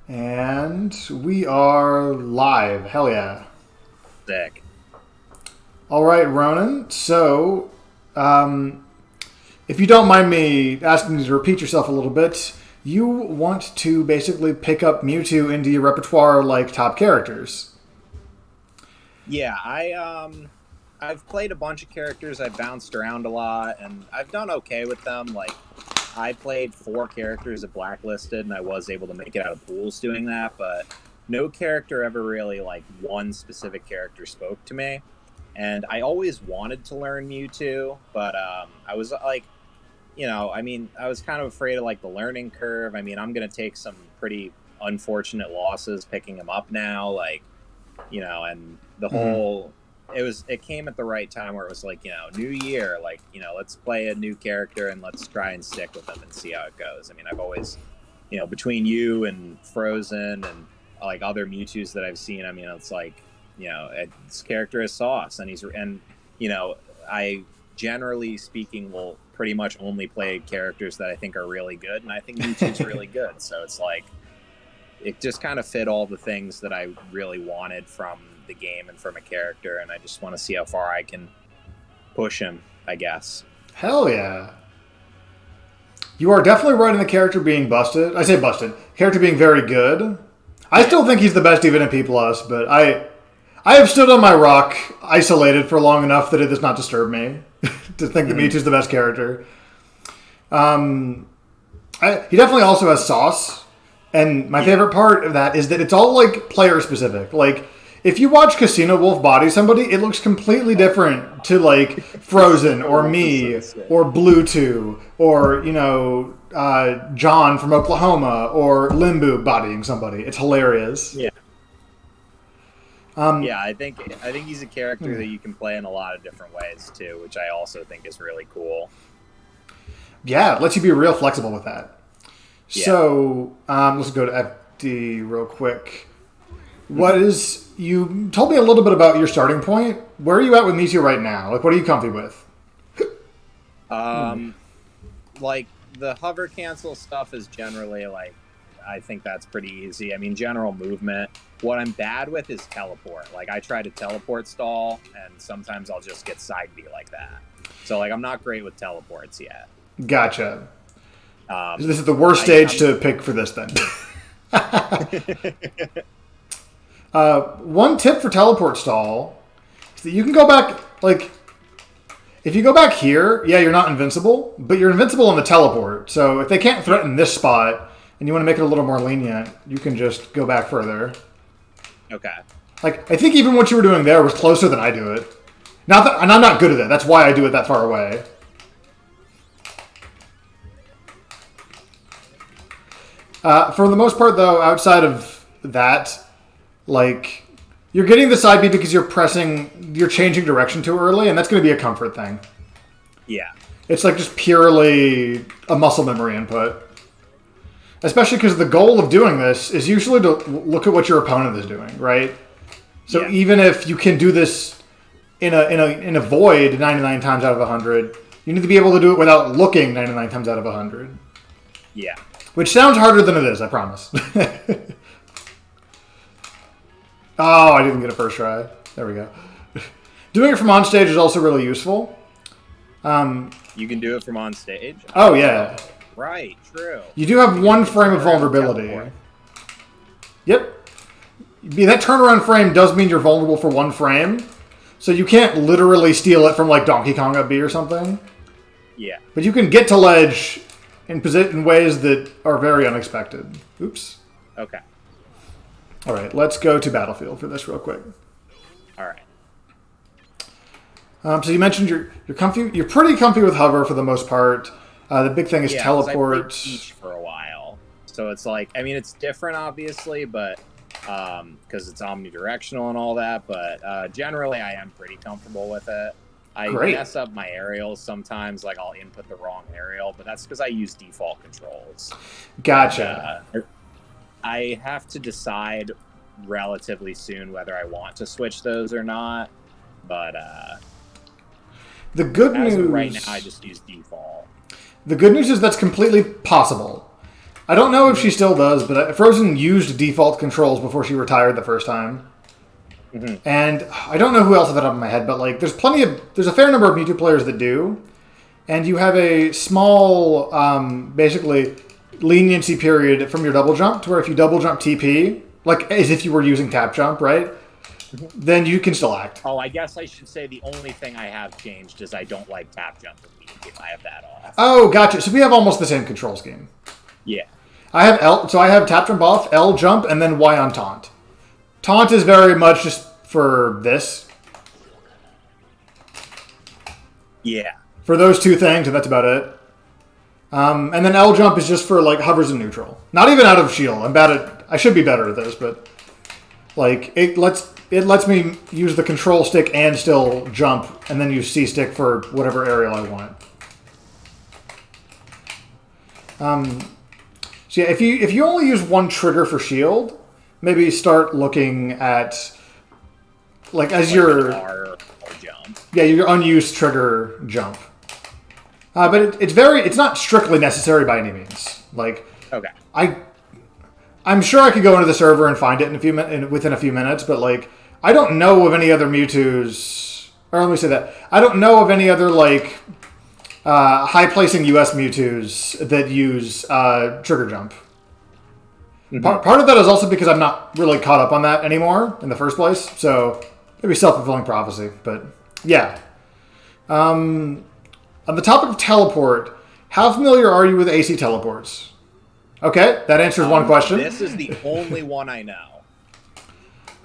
And we are live. Hell yeah. Sick. All right, Ronan. So, if you don't mind me asking you to repeat yourself a little bit, you want to basically pick up Mewtwo into your repertoire like top characters. Yeah, I've played a bunch of characters. I've bounced around a lot, and I've done okay with them. Like, I played 4 characters at Blacklisted, and I was able to make it out of pools doing that. But no character ever really like one specific character spoke to me, and I always wanted to learn Mewtwo, but I was like, I was kind of afraid of like the learning curve. I mean, I'm gonna take some pretty unfortunate losses picking him up now, like and the whole it came at the right time where it was like, new year, like, let's play a new character and let's try and stick with them and see how it goes. I mean, I've always, between you and Frozen and like other Mewtwo's that I've seen, I mean, it's like, this character is sauce, and I generally speaking will pretty much only play characters that I think are really good, and I think Mewtwo's really good. So it's like, it just kind of fit all the things that I really wanted from the game and from a character, and I just want to see how far I can push him, I guess. Hell yeah. You are definitely right in the character being busted. I say busted. Character being very good. I still think he's the best even in P+, but I have stood on my rock isolated for long enough that it does not disturb me to think that Mewtwo's the best character. He definitely also has sauce. And my favorite part of that is that it's all like player specific. Like, if you watch Casino Wolf body somebody, it looks completely different to like Frozen or me or Bluetooth or John from Oklahoma or Limbu bodying somebody. It's hilarious. Yeah. I think he's a character that you can play in a lot of different ways too, which I also think is really cool. Yeah, it lets you be real flexible with that. Yeah. So let's go to FD real quick. You told me a little bit about your starting point. Where are you at with Mewtwo right now? Like, what are you comfy with? Like the hover cancel stuff is generally like, I think that's pretty easy. I mean, general movement. What I'm bad with is teleport. Like, I try to teleport stall, and sometimes I'll just get side B like that. So like, I'm not great with teleports yet. Gotcha. This is the worst stage to pick for this then. One tip for teleport stall is that you can go back, like, if you go back here, yeah, you're not invincible, but you're invincible on the teleport. So if they can't threaten this spot and you want to make it a little more lenient, you can just go back further. Okay. Like, I think even what you were doing there was closer than I do it. And I'm not good at it. That's why I do it that far away. For the most part, though, outside of that, like, you're getting the side B because you're changing direction too early, and that's going to be a comfort thing. Yeah. It's like just purely a muscle memory input. Especially because the goal of doing this is usually to look at what your opponent is doing, right? So even if you can do this in a void 99 times out of 100, you need to be able to do it without looking 99 times out of 100. Yeah. Which sounds harder than it is, I promise. Oh, I didn't get a first try. There we go. Doing it from on stage is also really useful. You can do it from on stage? Oh, yeah. Right, true. You do have one frame of vulnerability. Yep. That turnaround frame does mean you're vulnerable for one frame. So you can't literally steal it from like Donkey Kong up B or something. Yeah. But you can get to ledge in ways that are very unexpected. Oops. Okay. All right, let's go to Battlefield for this real quick. All right. So you mentioned you're comfy. You're pretty comfy with hover for the most part. The big thing is teleport. I played Peach for a while, so it's like, I mean, it's different obviously, but because it's omnidirectional and all that. But generally, I am pretty comfortable with it. I mess up my aerials sometimes, like I'll input the wrong aerial, but that's because I use default controls. Gotcha. I have to decide relatively soon whether I want to switch those or not, but the good news right now I just use default. The good news is that's completely possible. I don't know if she still does, but Frozen used default controls before she retired the first time. Mm-hmm. And I don't know who else I have it up in my head, but like there's a fair number of Mewtwo players that do. And you have a small, basically, leniency period from your double jump to where if you double jump TP, like as if you were using tap jump, right? Then you can still act. Oh, I guess I should say the only thing I have changed is I don't like tap jump immediately. I have that off. Oh, gotcha. So we have almost the same control scheme. Yeah. I have tap jump off, L jump, and then Y on taunt. Taunt is very much just for this. Yeah. For those two things, and that's about it. And then L jump is just for like hovers and neutral. Not even out of shield. I should be better at this, but like it lets me use the control stick and still jump, and then use C stick for whatever aerial I want. So yeah, if you only use one trigger for shield, maybe start looking at like as your R or jump. Yeah, your unused trigger jump. But it's not strictly necessary by any means. Like, okay, I'm sure I could go into the server and find it within a few minutes, but like I don't know of any other Mewtwo's. Or let me say that I don't know of any other like high placing US Mewtwo's that use trigger jump. Mm-hmm. Part of that is also because I'm not really caught up on that anymore in the first place, so maybe self-fulfilling prophecy. But yeah. On the topic of teleport, how familiar are you with AC teleports? Okay, that answers one question. This is the only one I know.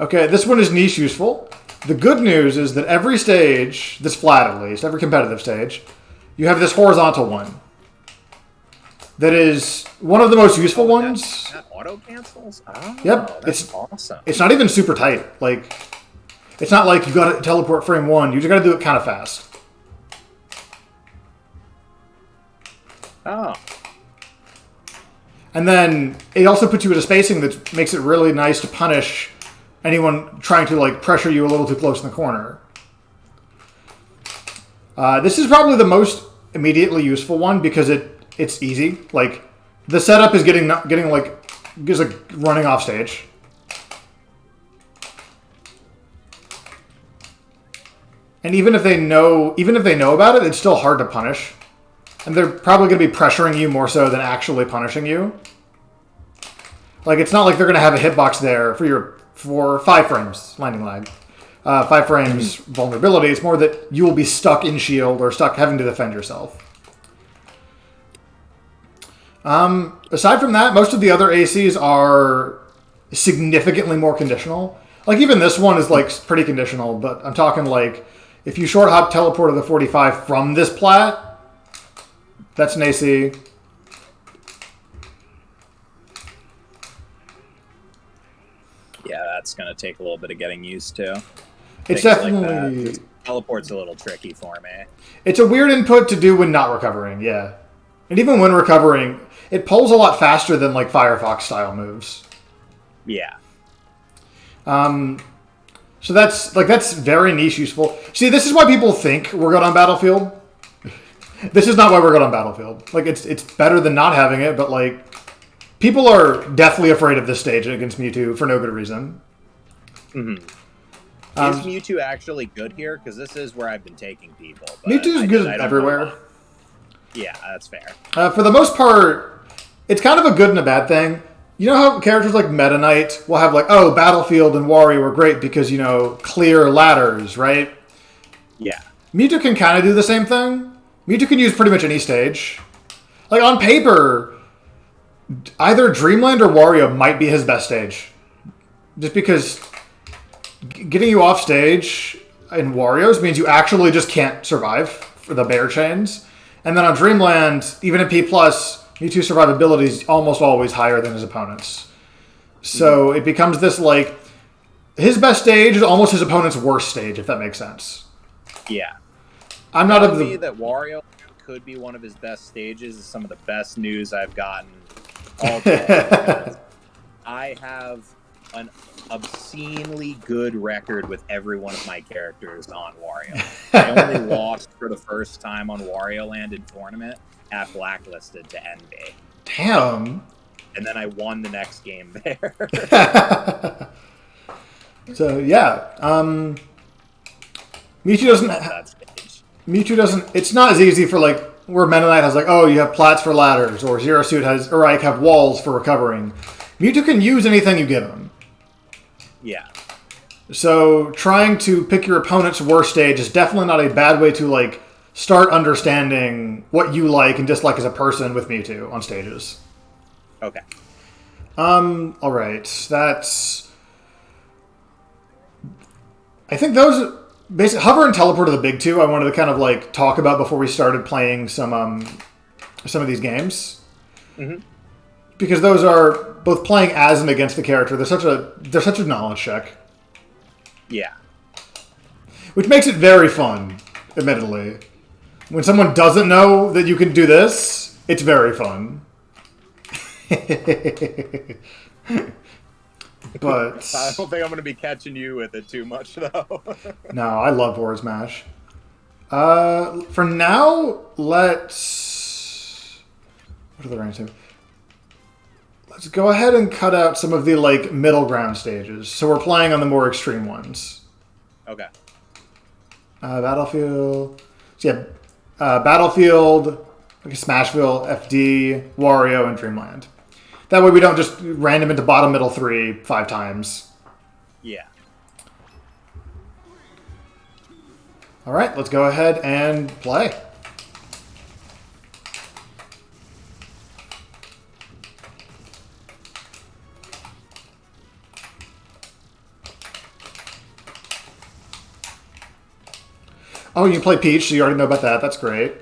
Okay, this one is niche useful. The good news is that every stage, that's flat at least, every competitive stage, you have this horizontal one. That is one of the most useful ones. That auto cancels? Oh, yep, that's awesome. It's not even super tight. Like, it's not like you got to teleport frame one. You just got to do it kind of fast. Oh. And then it also puts you at a spacing that makes it really nice to punish anyone trying to like pressure you a little too close in the corner. This is probably the most immediately useful one because it's easy. Like the setup is getting running off stage. And even if they know about it, it's still hard to punish. And they're probably going to be pressuring you more so than actually punishing you. Like, it's not like they're going to have a hitbox there for 5 frames landing lag. 5 frames vulnerability. It's more that you will be stuck in shield or stuck having to defend yourself. Aside from that, most of the other ACs are significantly more conditional. Like, even this one is, like, pretty conditional, but I'm talking, like, if you short hop teleport to the 45 from this plat, that's an AC. Yeah, that's going to take a little bit of getting used to. It's definitely... Like teleport's a little tricky for me. It's a weird input to do when not recovering, yeah. And even when recovering, it pulls a lot faster than, like, Firefox style moves. Yeah. So that's very niche useful. See, this is why people think we're good on Battlefield. This is not why we're good on Battlefield. Like, it's better than not having it, but, like, people are deathly afraid of this stage against Mewtwo for no good reason. Mm-hmm. Is Mewtwo actually good here? Because this is where I've been taking people. Mewtwo's good everywhere. Yeah, that's fair. For the most part, it's kind of a good and a bad thing. You know how characters like Meta Knight will have, like, oh, Battlefield and Wario are great because, you know, clear ladders, right? Yeah. Mewtwo can kind of do the same thing. Mewtwo can use pretty much any stage. Like, on paper, either Dreamland or Wario might be his best stage. Just because getting you off stage in Wario's means you actually just can't survive for the bear chains. And then on Dreamland, even in P+, Mewtwo's survivability is almost always higher than his opponent's. So it becomes this, like, his best stage is almost his opponent's worst stage, if that makes sense. Yeah. I'm not of the... that Wario could be one of his best stages is some of the best news I've gotten all time. I have an obscenely good record with every one of my characters on Wario. I only lost for the first time on Wario Land in tournament at Blacklisted to Envy. Damn. and then I won the next game there. So yeah, Mewtwo doesn't. That stage. Mewtwo doesn't. It's not as easy for like where Meta Knight has like, oh, you have plats for ladders, or Zero Suit has, or Ike have walls for recovering. Mewtwo can use anything you give him. Yeah. So trying to pick your opponent's worst stage is definitely not a bad way to like start understanding what you like and dislike as a person with Mewtwo on stages. Okay. All right. That's. I think those basically hover and teleport are the big two I wanted to kind of like talk about before we started playing some of these games. Mm-hmm. Because those are both playing as and against the character. They're such a knowledge check. Yeah. Which makes it very fun, admittedly. When someone doesn't know that you can do this, it's very fun. But I don't think I'm going to be catching you with it too much, though. no, I love Forward Smash. For now, let's... What are the ranks here? Let's go ahead and cut out some of the like middle ground stages. So we're playing on the more extreme ones. Okay. Battlefield. So yeah, Battlefield, like Smashville, FD, Wario, and Dreamland. That way we don't just random into bottom middle 3 5 times. Yeah. All right, let's go ahead and play. Oh, you play Peach, so you already know about that. That's great.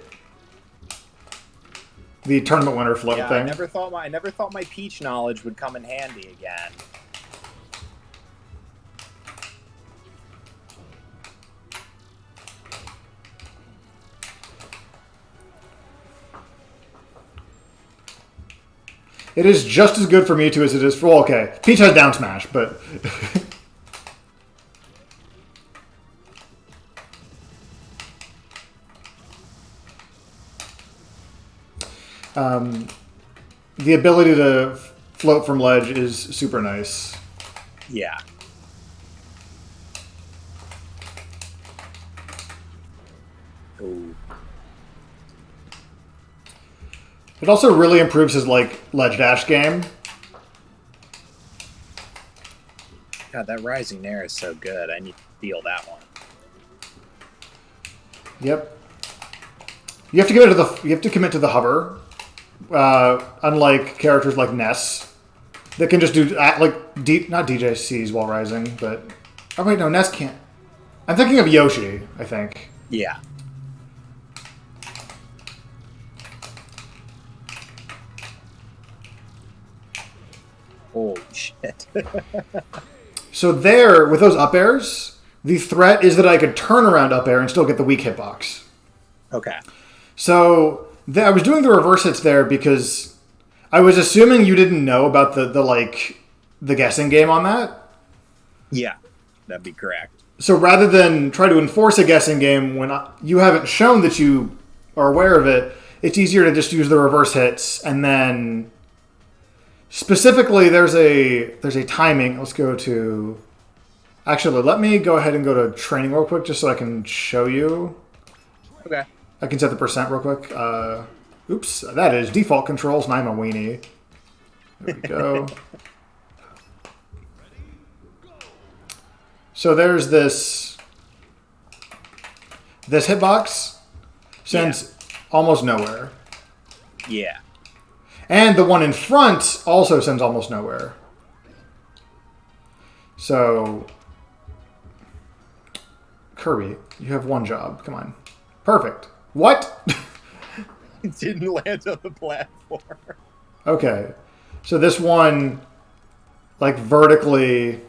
The tournament winner float Yeah, thing. I never thought my Peach knowledge would come in handy again. It is just as good for Mewtwo as it is for... Well, okay, Peach has down smash, but... the ability to float from ledge is super nice. Yeah. Ooh. It also really improves his like ledge dash game. God, that rising air is so good. I need to feel that one. Yep. You have to commit to the hover. Unlike characters like Ness, that can just do not DJCs while rising, but oh wait, no, Ness can't. I'm thinking of Yoshi. I think. Yeah. Holy shit. So there, with those up airs, the threat is that I could turn around up air and still get the weak hitbox. Okay. So I was doing the reverse hits there because I was assuming you didn't know about the guessing game on that. Yeah, that'd be correct. So rather than try to enforce a guessing game when you haven't shown that you are aware of it, it's easier to just use the reverse hits and then specifically there's a timing. Let's go to... Actually, let me go ahead and go to training real quick just so I can show you. Okay. I can set the percent real quick. Oops, that is default controls, and I'm a weenie. There we go. So there's this hitbox sends almost nowhere. Yeah. And the one in front also sends almost nowhere. So, Kirby, you have one job. Come on. Perfect. What? It didn't land on the platform. Okay. So this one, like vertically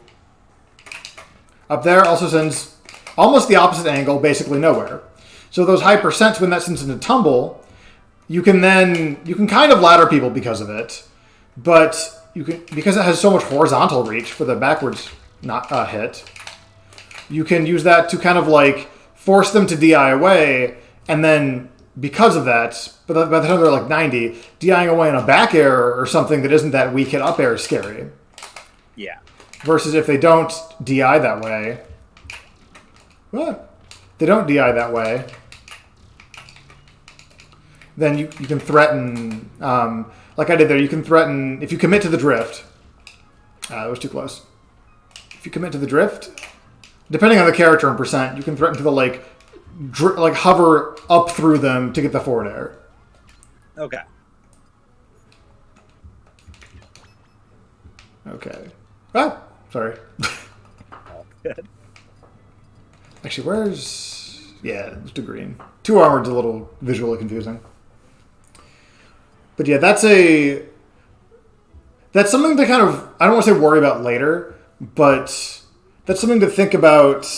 up there, also sends almost the opposite angle, basically nowhere. So those high percents, when that sends into tumble, you can kind of ladder people because of it, but because it has so much horizontal reach for the backwards hit, you can use that to kind of like force them to DI away, and then because of that, but by the time they're like 90, DIing away on a back air or something that isn't that weak hit up air is scary. Yeah. Versus if they don't DI that way, they don't DI that way, then you can threaten, like I did there, you can threaten, if you commit to the drift, that was too close. If you commit to the drift, depending on the character and percent, you can threaten to the like hover up through them to get the forward air. Okay. Okay. Ah, sorry. Oh, good. Actually, where's... Yeah, it's to green. 2 armored's a little visually confusing. But yeah, that's something to kind of... I don't want to say worry about later, but that's something to think about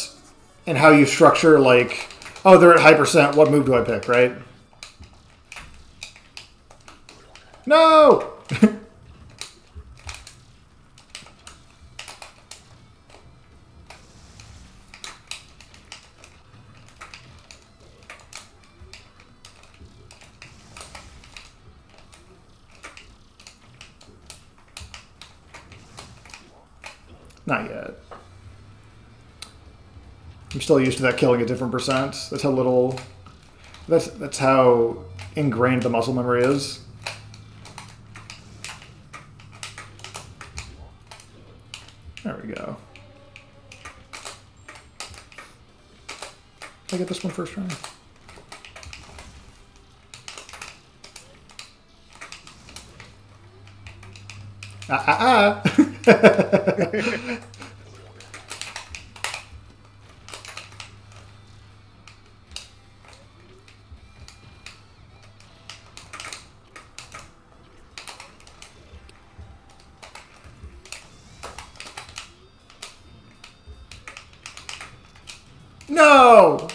in how you structure, like, oh, they're at high percent, what move do I pick, right? No! Not yet. I'm still used to that killing at different percent. That's how little... That's how ingrained the muscle memory is. There we go. Did I get this one first try? No!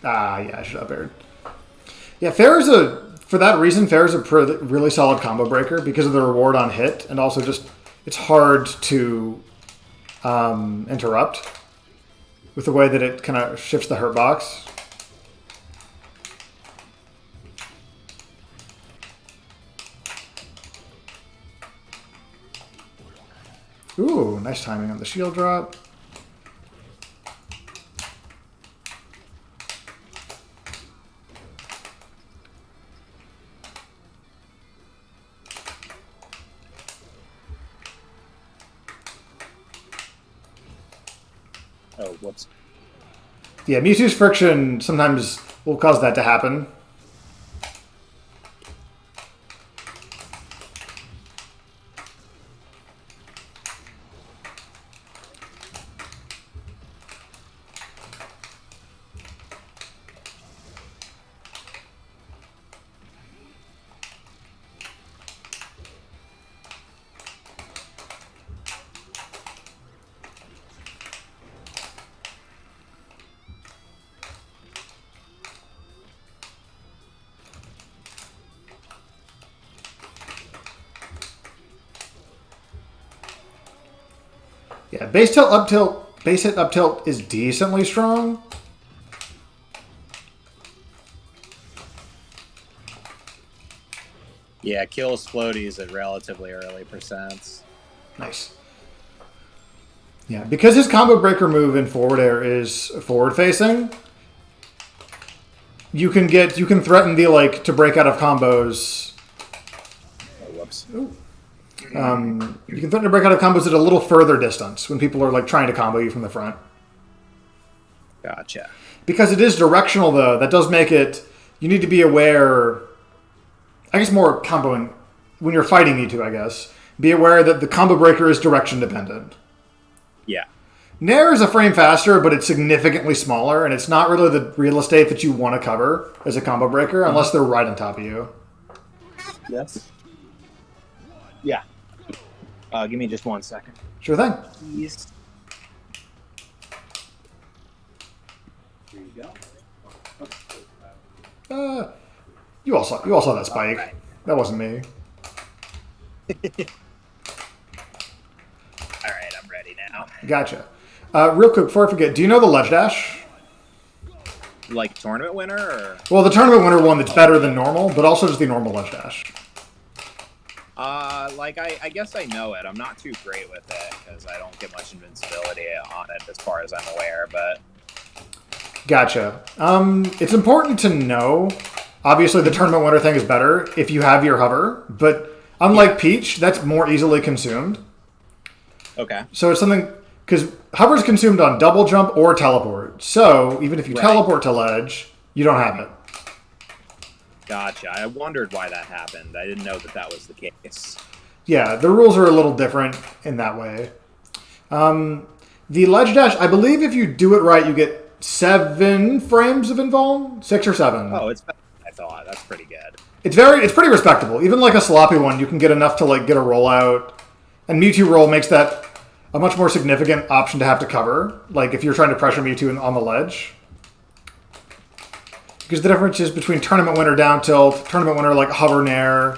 Yeah, I should have aired. Yeah, Fair is for that reason, Fair is a really solid combo breaker because of the reward on hit, and also just, it's hard to interrupt with the way that it kind of shifts the hurt box. Ooh, nice timing on the shield drop. Oh, whoops. Yeah, Mewtwo's friction sometimes will cause that to happen. Yeah, base hit up tilt is decently strong. Yeah, kills floaties at relatively early percents. Nice. Yeah, because his combo breaker move in forward air is forward facing, you can threaten the like to break out of combos. Oh, whoops. Ooh. You can threaten to break out of combos at a little further distance when people are like trying to combo you from the front. Gotcha. Because it is directional though, that does make it, you need to be aware, I guess more comboing, when you're fighting Mewtwo, I guess, be aware that the combo breaker is direction dependent. Yeah. Nair is a frame faster, but it's significantly smaller, and it's not really the real estate that you want to cover as a combo breaker, unless they're right on top of you. Yes. Yeah. Give me just 1 second. Sure thing. Please. Here you go. You all saw that spike. Right. That wasn't me. All right, I'm ready now. Gotcha. Real quick, before I forget, do you know the Ledge Dash? Like tournament winner? Or? Well, the tournament winner one that's better than normal, but also just the normal Ledge Dash. I guess I know it. I'm not too great with it because I don't get much invincibility on it as far as I'm aware, but... Gotcha. It's important to know, obviously the tournament winner thing is better if you have your hover, but unlike Peach, that's more easily consumed. Okay. So it's something, because hover's consumed on double jump or teleport, so even if you teleport to ledge, you don't have it. Gotcha. I wondered why that happened. I didn't know that was the case. Yeah, the rules are a little different in that way. The ledge dash, I believe if you do it right, you get 7 frames of invuln? 6 or 7. Oh, it's better than I thought. That's pretty good. It's pretty respectable. Even like a sloppy one, you can get enough to like get a rollout. And Mewtwo roll makes that a much more significant option to have to cover. Like if you're trying to pressure Mewtwo on the ledge. Because the difference is between tournament winner down tilt, tournament winner like hover nair,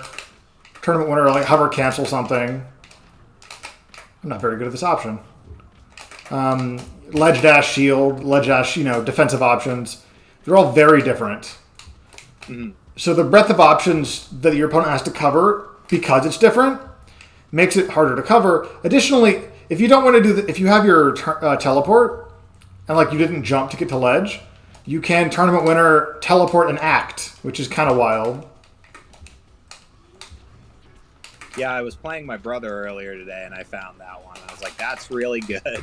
tournament winner like hover cancel something. I'm not very good at this option. Ledge dash shield, ledge dash, defensive options. They're all very different. Mm-hmm. So the breadth of options that your opponent has to cover, because it's different, makes it harder to cover. Additionally, if you don't want to do if you have your teleport, and like you didn't jump to get to ledge, you can tournament winner teleport and act, which is kind of wild. Yeah, I was playing my brother earlier today, and I found that one. I was like, that's really good.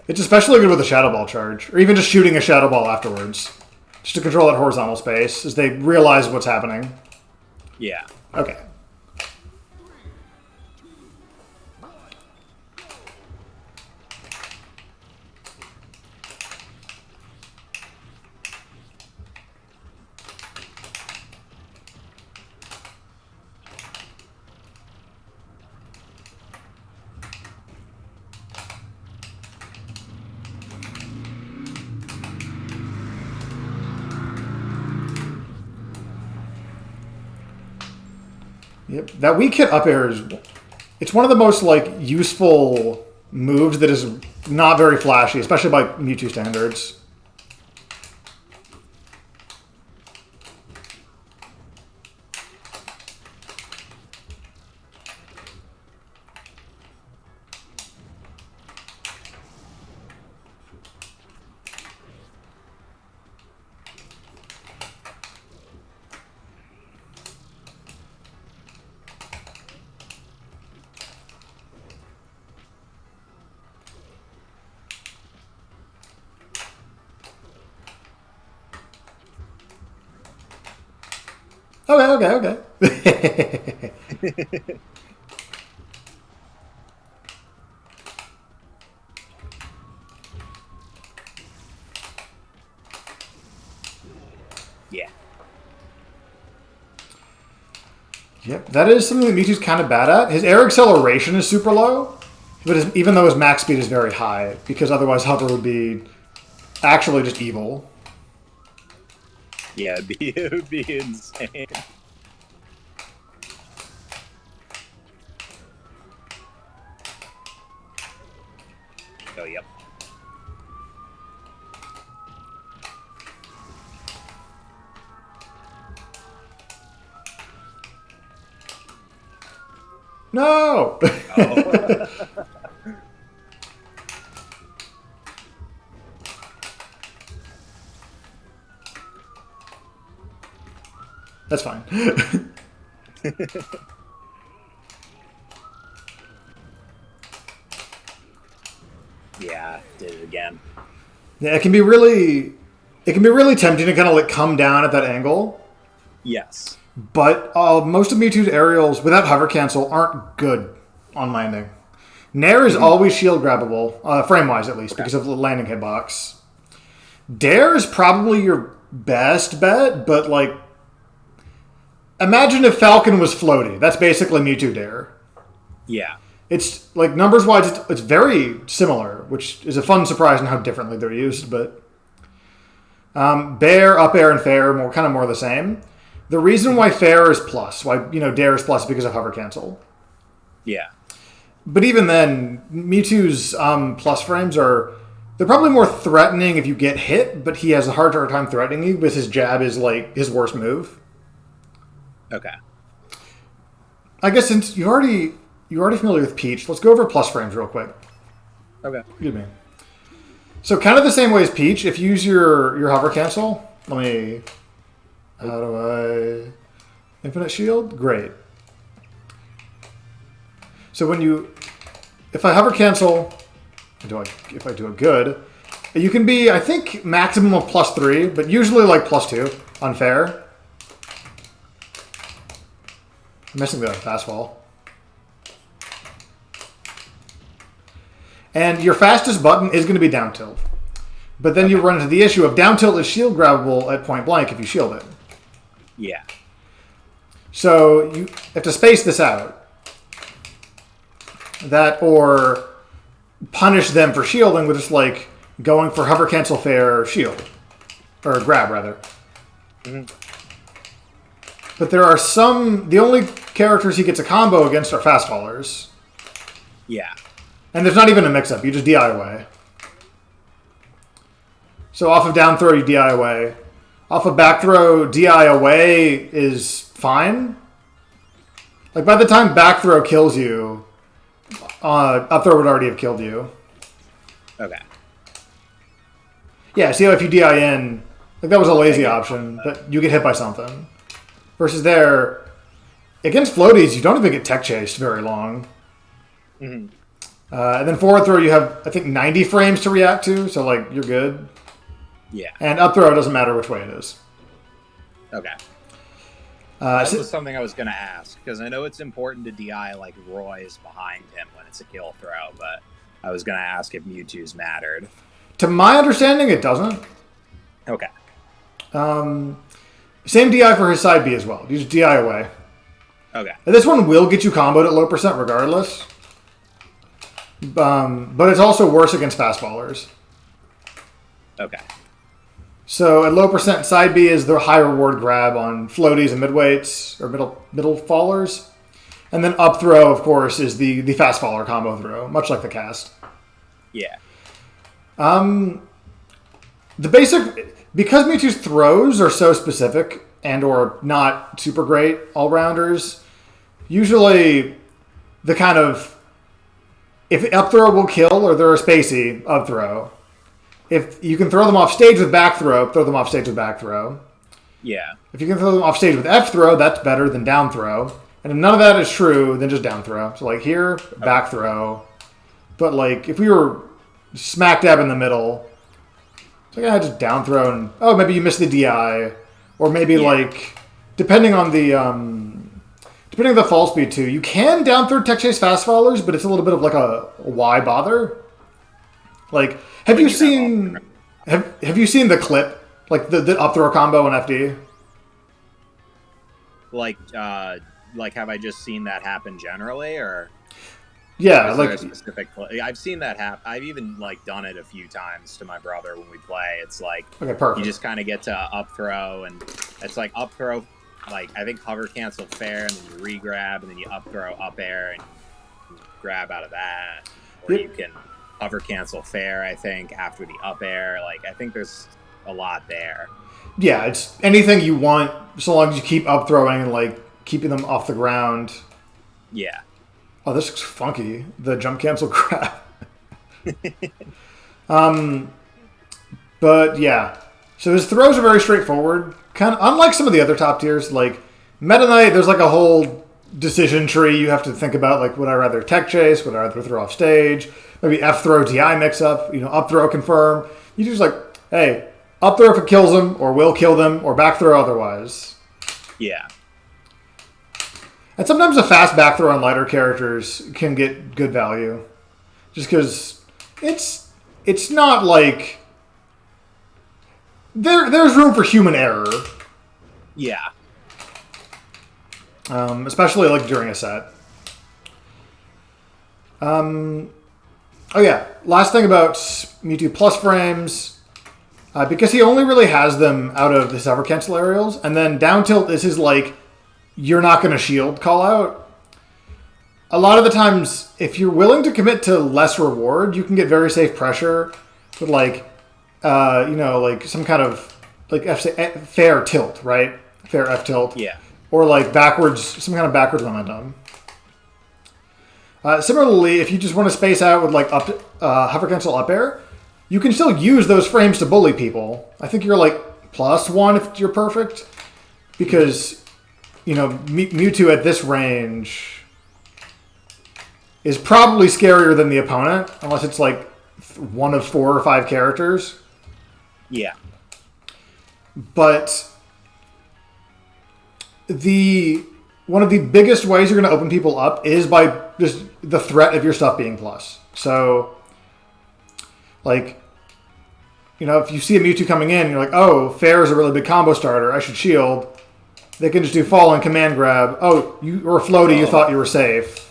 It's especially good with a Shadow Ball charge, or even just shooting a Shadow Ball afterwards, just to control that horizontal space as they realize what's happening. Yeah. Okay. Yep, that weak hit up air it's one of the most like useful moves that is not very flashy, especially by Mewtwo standards. Okay. Yeah. Yep, that is something that Mewtwo's kind of bad at. His air acceleration is super low, but even though his max speed is very high, because otherwise hover would be actually just evil. Yeah, it would be insane. Oh, yep. No! Oh. That's fine. Yeah, did it again. Yeah, it can be really tempting to kind of like come down at that angle. Yes. But most of Mewtwo's aerials without hover cancel aren't good on landing. Nair is always shield grabbable, frame-wise at least, because of the landing hitbox. Dare is probably your best bet, but like, imagine if Falcon was floaty. That's basically Mewtwo Dare. Yeah. It's like numbers-wise, it's very similar, which is a fun surprise in how differently they're used. But Bear, Up Air, and Fair are kind of more the same. The reason why Fair is plus, why Dare is plus, is because of hover cancel. Yeah. But even then, Mewtwo's plus frames they're They're probably more threatening if you get hit, but he has a harder time threatening you because his jab is like his worst move. Okay. I guess since you're already familiar with Peach, let's go over plus frames real quick. Okay. Excuse me. So kind of the same way as Peach, if you use your hover cancel, how do I... Infinite shield? Great. So if I hover cancel, if I do it good, you can be, I think, maximum of +3, but usually like +2, unfair. I'm missing the fast fall. And your fastest button is going to be down tilt. But then you run into the issue of down tilt is shield grabbable at point blank if you shield it. Yeah. So you have to space this out. That or punish them for shielding with just like going for hover cancel fair shield. Or grab rather. Mm-hmm. But there are the only characters he gets a combo against are fast fallers. Yeah. And there's not even a mix-up. You just DI away. So off of down throw, you DI away. Off of back throw, DI away is fine. Like by the time back throw kills you, up throw would already have killed you. Okay. Yeah, see how if you DI in, like that was a lazy option, but you get hit by something. Versus there, against floaties, you don't even get tech chased very long. Mm-hmm. And then forward throw, you have, I think, 90 frames to react to, so, like, you're good. Yeah. And up throw, it doesn't matter which way it is. Okay. That was something I was going to ask, because I know it's important to DI, like, Roy's behind him when it's a kill throw, but I was going to ask if Mewtwo's mattered. To my understanding, it doesn't. Okay. Same DI for his side B as well. You just DI away. Okay. And this one will get you comboed at low percent regardless. But it's also worse against fast fallers. Okay. So at low percent, side B is the high reward grab on floaties and midweights or middle fallers, and then up throw, of course, is the fast faller combo throw, much like the cast. Yeah. The basic, because Mewtwo's throws are so specific and or not super great all rounders, usually the kind of if up throw will kill or they're a spacey up throw. If you can throw them off stage with back throw them off stage with back throw. Yeah. If you can throw them off stage with F throw, that's better than down throw. And if none of that is true, then just down throw. So like here, back throw. But like if we were smack dab in the middle, it's like just down throw and maybe you missed the DI. Or maybe like depending on the fall speed too, you can down throw tech chase fast fallers, but it's a little bit of like a why bother? Like have you seen the clip? Like the up throw combo in FD? Like have I just seen that happen generally, or yeah, is like there a specific I've seen that happen. I've even like done it a few times to my brother when we play. It's like okay, perfect. You just kind of get to up throw, and it's like up throw, like I think hover cancel fair, and then you re-grab, and then you up throw up air, and you grab out of that, or you can hover cancel fair, I think, after the up air. Like I think there's a lot there. Yeah, it's anything you want so long as you keep up throwing and like keeping them off the ground. Yeah. Oh, this looks funky. The jump cancel grab. But yeah. So his throws are very straightforward. Kind of unlike some of the other top tiers, like Meta Knight, there's like a whole decision tree you have to think about, like would I rather tech chase, would I rather throw off stage, maybe F throw DI mix up, up throw confirm. You just like, hey, up throw if it kills them, or will kill them, or back throw otherwise. Yeah. And sometimes a fast back throw on lighter characters can get good value. Just because it's not like there's room for human error. Yeah. Especially like during a set. Oh yeah, last thing about Mewtwo plus frames. Because he only really has them out of his hover cancel aerials, and then down tilt is his like you're not going to shield call out. A lot of the times, if you're willing to commit to less reward, you can get very safe pressure with like, you know, like some kind of like fair tilt, right? Fair F tilt. Yeah. Or like backwards, some kind of backwards momentum. Similarly, if you just want to space out with like hover cancel up air, you can still use those frames to bully people. I think you're like +1 if you're perfect, because you know Mewtwo at this range is probably scarier than the opponent, unless it's like one of 4 or 5 characters. Yeah. But one of the biggest ways you're going to open people up is by just the threat of your stuff being plus. So, like, you know, if you see a Mewtwo coming in, you're like, oh, fair is a really big combo starter. I should shield. They can just do fall and command grab. Oh, you or floaty, you thought you were safe.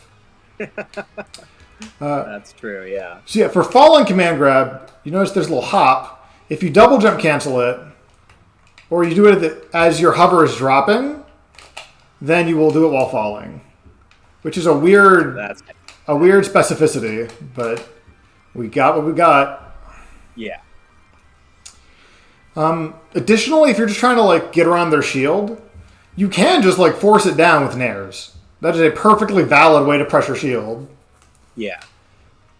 That's true, yeah. So yeah, for fall and command grab, you notice there's a little hop. If you double jump cancel it, or you do it as your hover is dropping, then you will do it while falling, which is a weird specificity. But we got what we got. Yeah. Additionally, if you're just trying to like get around their shield, you can just like force it down with nairs. That is a perfectly valid way to pressure shield. Yeah.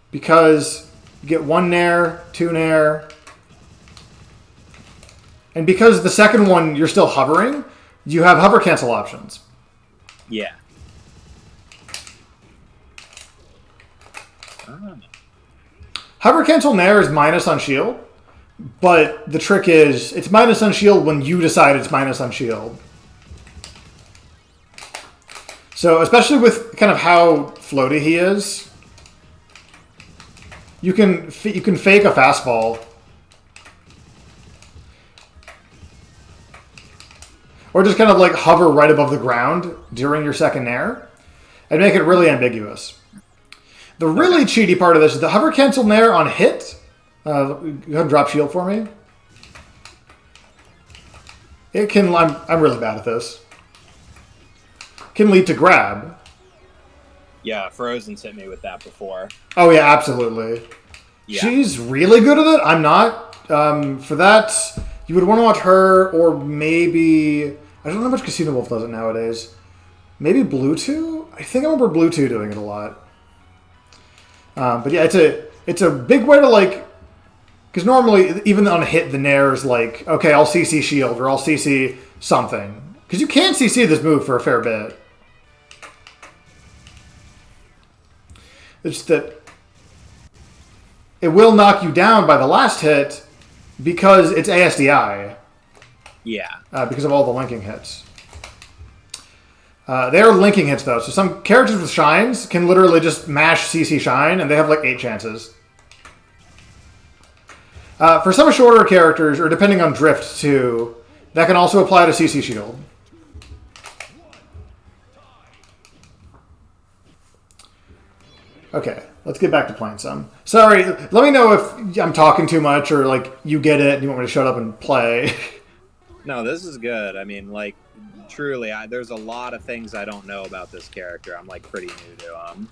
Because you get 1 nair, 2 nair. And because the second one you're still hovering, you have hover cancel options. Yeah. Oh. Hover cancel nair is minus on shield, but the trick is it's minus on shield when you decide it's minus on shield. So especially with kind of how floaty he is, you can fake a fastball. Or just kind of like hover right above the ground during your second nair and make it really ambiguous. The really cheaty part of this is the hover cancel nair on hit. Go ahead and drop shield for me. It can. I'm really bad at this. Can lead to grab. Yeah, Frozen's hit me with that before. Oh yeah, absolutely. Yeah. She's really good at it. I'm not. For that, you would want to watch her, or maybe I don't know how much Casino Wolf does it nowadays. Maybe Bluetooth. I think I remember Bluetooth doing it a lot. But yeah, it's a big way to like, because normally even on a hit the nair is like, okay, I'll CC shield or I'll CC something, because you can CC this move for a fair bit. It's just that it will knock you down by the last hit because it's ASDI. Yeah. Because of all the linking hits. They are linking hits, though. So some characters with shines can literally just mash CC shine, and they have like 8 chances. For some shorter characters, or depending on drift, too, that can also apply to CC shield. Okay, let's get back to playing some. Sorry, let me know if I'm talking too much or like you get it and you want me to shut up and play. No, this is good. I mean, like, truly, there's a lot of things I don't know about this character. I'm like pretty new to him.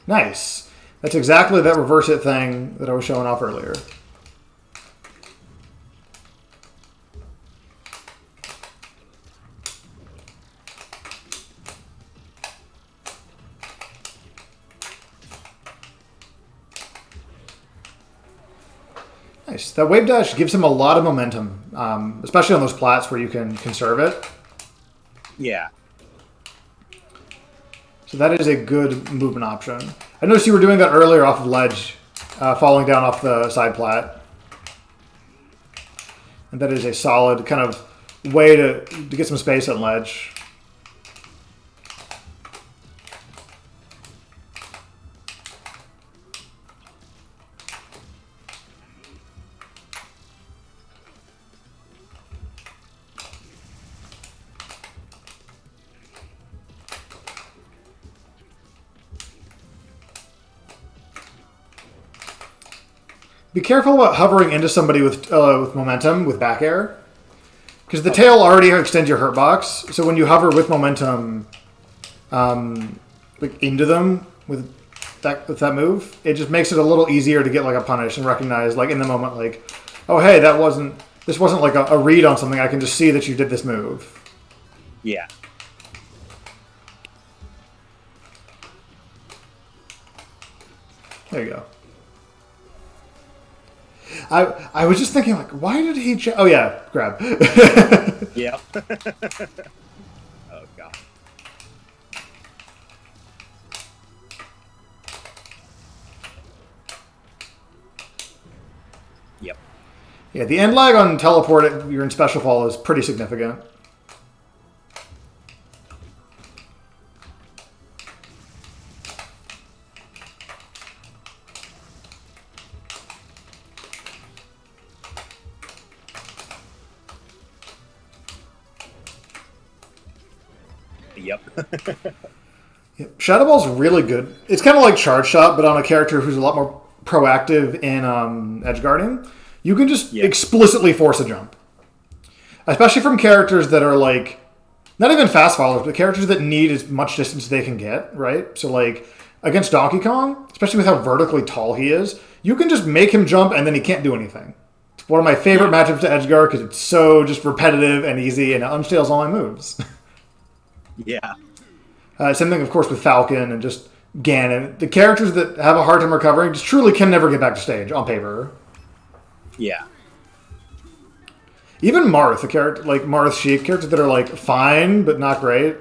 Nice. That's exactly that reverse hit thing that I was showing off earlier. Nice. That wave dash gives him a lot of momentum, especially on those plats where you can conserve it. Yeah. So that is a good movement option. I noticed you were doing that earlier off of ledge, falling down off the side plat. And that is a solid kind of way to get some space on ledge. be careful about hovering into somebody with momentum, with back air. Because the tail already extends your hurt box, so when you hover with momentum like into them with that move, it just makes it a little easier to get like a punish and recognize like in the moment like, oh hey, this wasn't like a read on something, I can just see that you did this move. Yeah. There you go. I was just thinking, like, why did he... oh, yeah, grab. Yep. Oh, God. Yep. Yeah, the end lag on teleport if you're in special fall is pretty significant. Yep. Yep. Shadow Ball's really good. It's kind of like Charge Shot, but on a character who's a lot more proactive in edgeguarding. You can just explicitly force a jump. Especially from characters that are like, not even fast followers, but characters that need as much distance as they can get, right? So like, against Donkey Kong, especially with how vertically tall he is, you can just make him jump and then he can't do anything. It's one of my favorite matchups to edgeguard because it's so just repetitive and easy and it unsteals all my moves. Yeah. Same thing, of course, with Falcon and just Ganon. The characters that have a hard time recovering just truly can never get back to stage on paper. Yeah. Even Marth, a character like Marth Sheik, characters that are like fine but not great.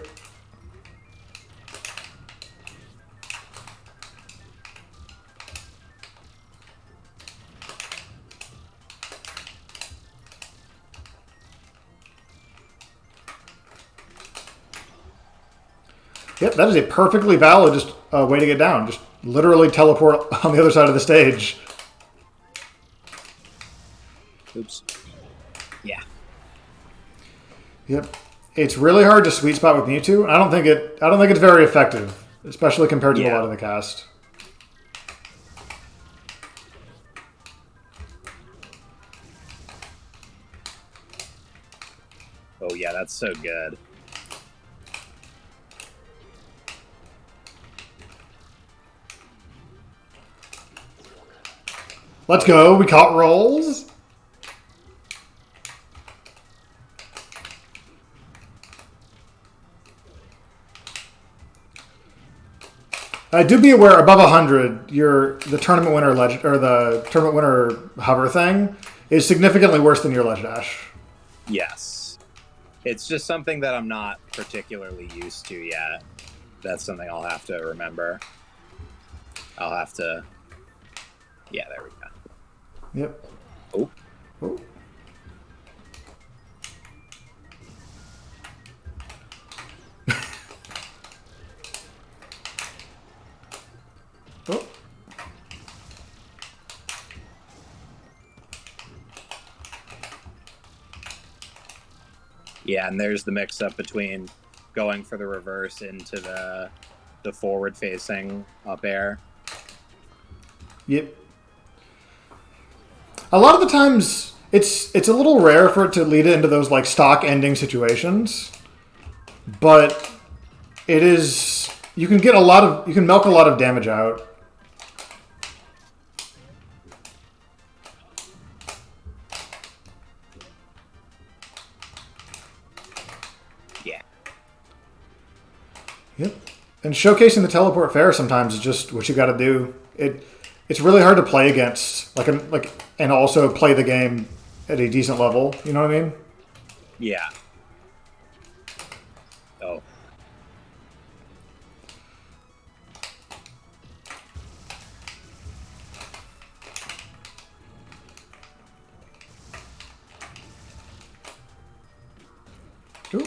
Yep, that is a perfectly valid just way to get down. Just literally teleport on the other side of the stage. Oops. Yeah. Yep. It's really hard to sweet spot with Mewtwo. I don't think it's very effective, especially compared to a lot of the cast. Oh yeah, that's so good. Let's go. We caught rolls. Do be aware, above 100, the tournament winner the tournament winner hover thing is significantly worse than your ledge dash. Yes. It's just something that I'm not particularly used to yet. That's something I'll have to remember. I'll have to... Yeah, there we go. Yep. Oh. Oh. Oh. Yeah, and there's the mix-up between going for the reverse into the forward-facing up air. Yep. A lot of the times, it's a little rare for it to lead into those like stock ending situations, but it is. You can milk a lot of damage out. Yeah. Yep. And showcasing the teleport fair sometimes is just what you got to do. It's really hard to play against, and also play the game at a decent level. You know what I mean? Yeah. Oh. Cool.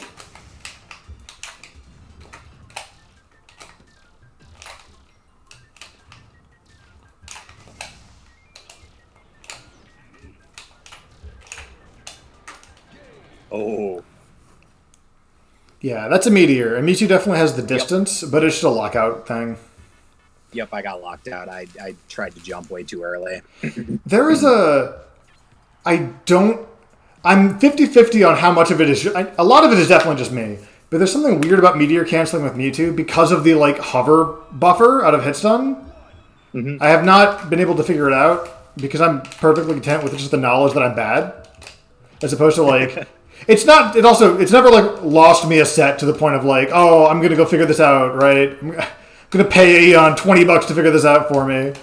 Oh. Yeah, that's a meteor. And Mewtwo definitely has the distance, but it's just a lockout thing. Yep, I got locked out. I tried to jump way too early. There is a... I don't... I'm 50-50 on how much of it is... A lot of it is definitely just me. But there's something weird about meteor canceling with Mewtwo because of the like hover buffer out of hitstun. I have not been able to figure it out because I'm perfectly content with just the knowledge that I'm bad. As opposed to like... It's not... It's never like lost me a set to the point of like, oh, I'm going to go figure this out, right? I'm going to pay Aeon $20 to figure this out for me.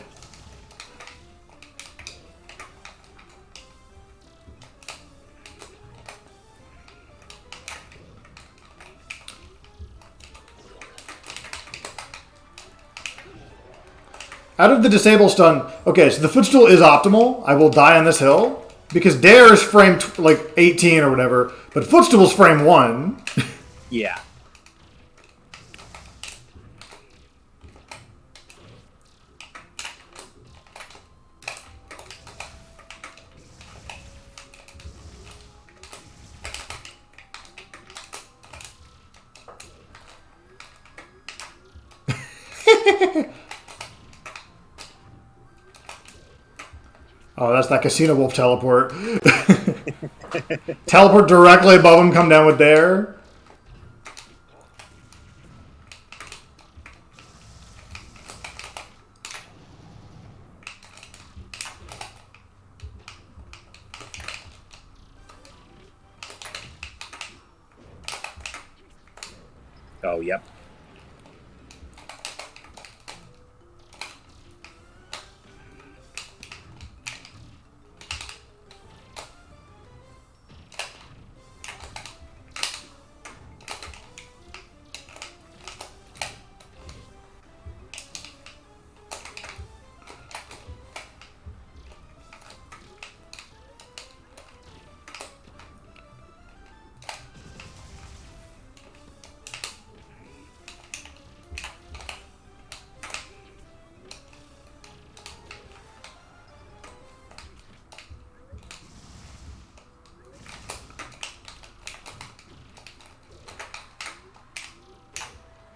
Out of the disable stun, okay, so the footstool is optimal. I will die on this hill because Dare is frame like 18 or whatever, but footstool's frame 1. Yeah. Oh, that's that Casino Wolf teleport. Teleport directly above him, come down with Dare. Oh, yep.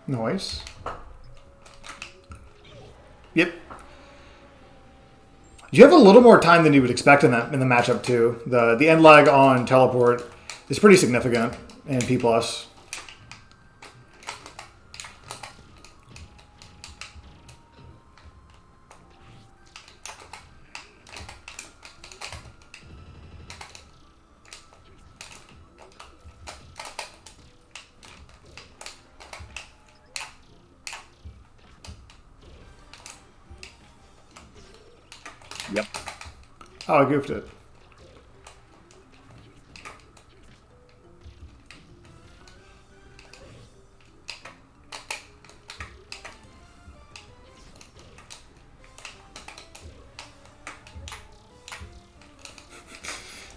Nice. Yep. You have a little more time than you would expect in the matchup too. The end lag on teleport is pretty significant in P+. Yep. Oh, I goofed it.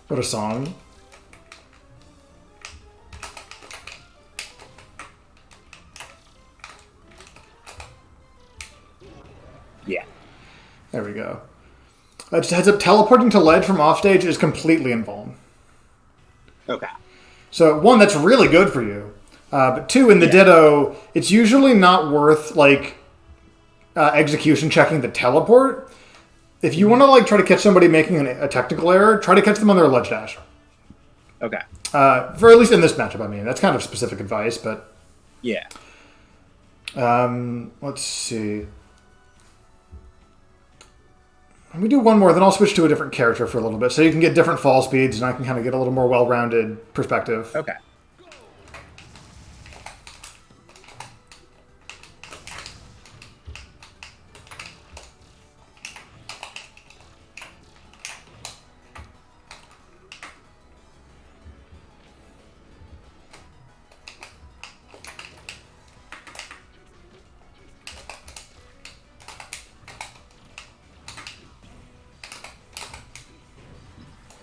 What a song. Yeah. There we go. Just heads up, teleporting to ledge from offstage is completely invuln. Okay. So, one, that's really good for you. But two, in the Ditto, it's usually not worth, like, execution checking the teleport. If you want to, like, try to catch somebody making a technical error, try to catch them on their ledge dash. Okay. For at least in this matchup, I mean. That's kind of specific advice, but... Yeah. Let's see. Let me do one more, then I'll switch to a different character for a little bit, so you can get different fall speeds, and I can kind of get a little more well-rounded perspective. Okay.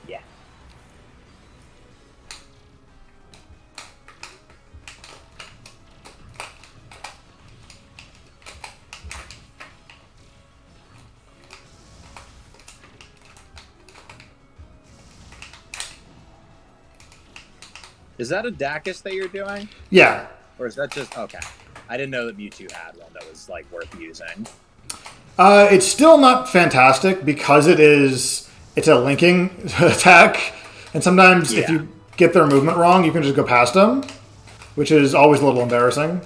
Yeah. Is that a Dacus that you're doing? Yeah. Or is that just... Okay. I didn't know that Mewtwo had one that was, like, worth using. It's still not fantastic because it's a linking attack, and sometimes if you get their movement wrong, you can just go past them, which is always a little embarrassing.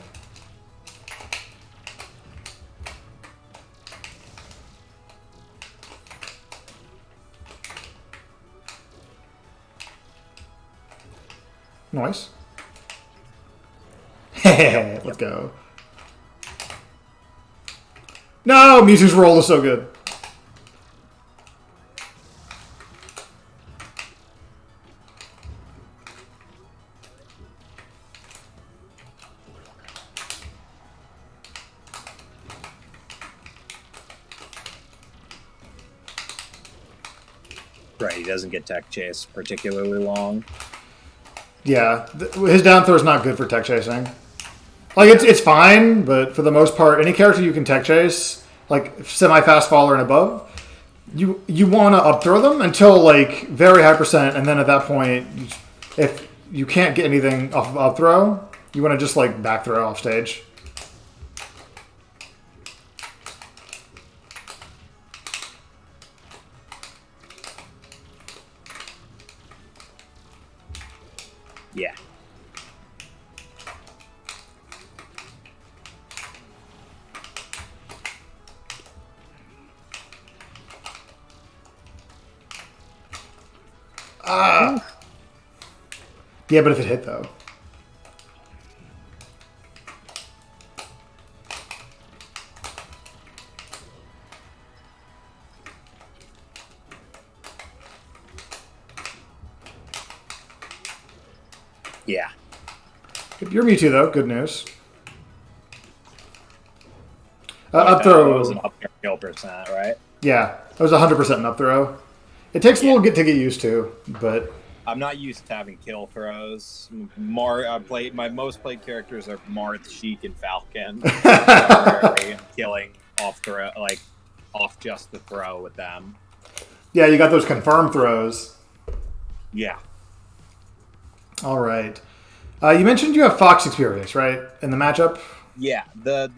Nice. Let's go. No, Mewtwo's roll is so good. Right, he doesn't get tech chase particularly long. Yeah, his down throw is not good for tech chasing. Like, it's fine, but for the most part, any character you can tech chase, like semi-fast faller and above, you want to up throw them until, like, very high percent, and then at that point, if you can't get anything off of up throw, you want to just, like, back throw off stage. Yeah. Yeah, but if it hit, though. Yeah. You're Mewtwo, though. Good news. Up throw. That was an up kill percent, right? Yeah, that was 100% an up throw. It takes a little to get used to, but... I'm not used to having kill throws. My most played characters are Marth, Sheik, and Falcon. I'm killing off throw, like off just the throw with them. Yeah, you got those confirm throws. Yeah. All right. You mentioned you have Fox experience, right, in the matchup? Yeah. The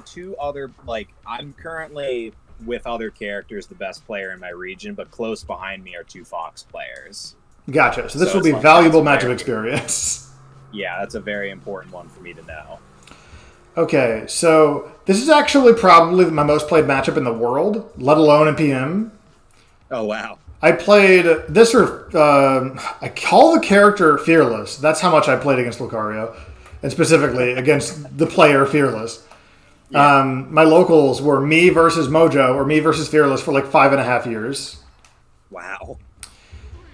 two other, like, I'm currently with other characters the best player in my region, but close behind me are two Fox players. Gotcha. So this will be valuable matchup experience. Yeah, that's a very important one for me to know. Okay, so this is actually probably my most played matchup in the world, let alone in PM. Oh, wow. I played this, I call the character Fearless. That's how much I played against Lucario, and specifically against the player Fearless. Yeah. My locals were me versus Mojo, or me versus Fearless for like 5.5 years. Wow.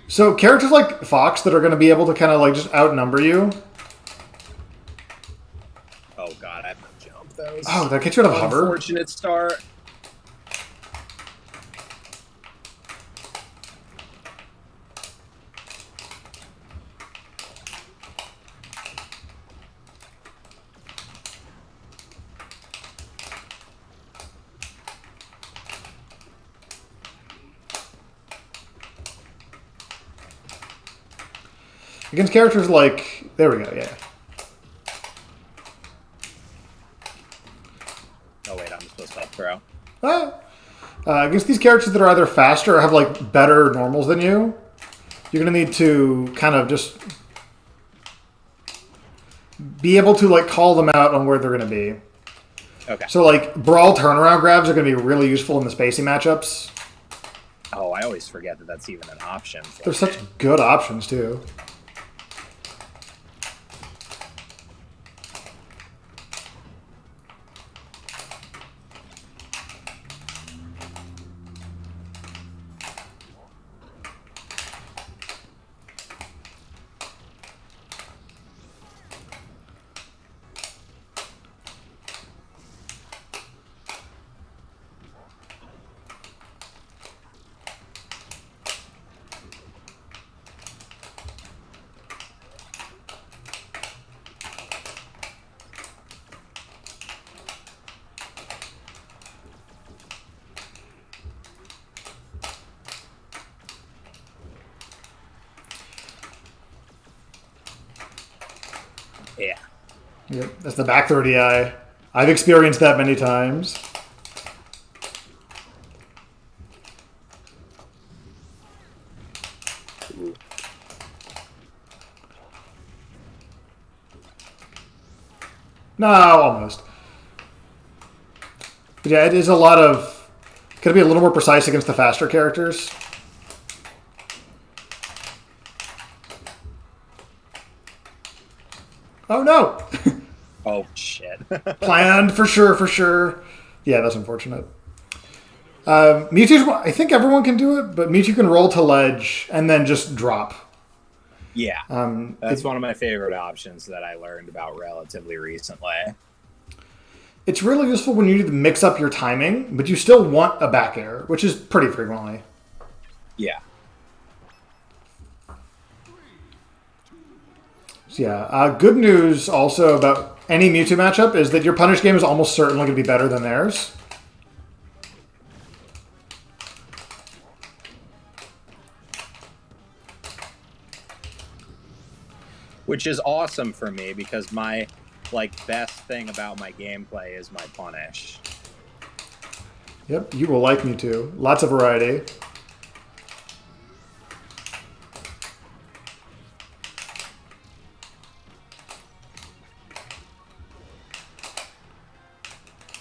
So characters like Fox that are going to be able to kind of like just outnumber you. Oh god, I have to jump those. Oh, did I get you out of hover? Unfortunate start. Against characters like... There we go, yeah. Oh wait, I'm supposed to up throw. Against these characters that are either faster or have like better normals than you, you're going to need to kind of just be able to like call them out on where they're going to be. Okay. So like brawl turnaround grabs are going to be really useful in the spacey matchups. Oh, I always forget that that's even an option. They're such good options too. Yeah. Yep, that's the back 30i. I've experienced that many times. No, almost. But yeah, it is a lot of... Could it be a little more precise against the faster characters? Oh, no! Oh, shit. Planned, for sure, for sure. Yeah, that's unfortunate. Mewtwo's... I think everyone can do it, but Mewtwo can roll to ledge and then just drop. Yeah. That's one of my favorite options that I learned about relatively recently. It's really useful when you need to mix up your timing, but you still want a back air, which is pretty frequently. Yeah. So yeah, good news also about any Mewtwo matchup is that your punish game is almost certainly going to be better than theirs. Which is awesome for me because my best thing about my gameplay is my punish. Yep, you will like Mewtwo. Lots of variety.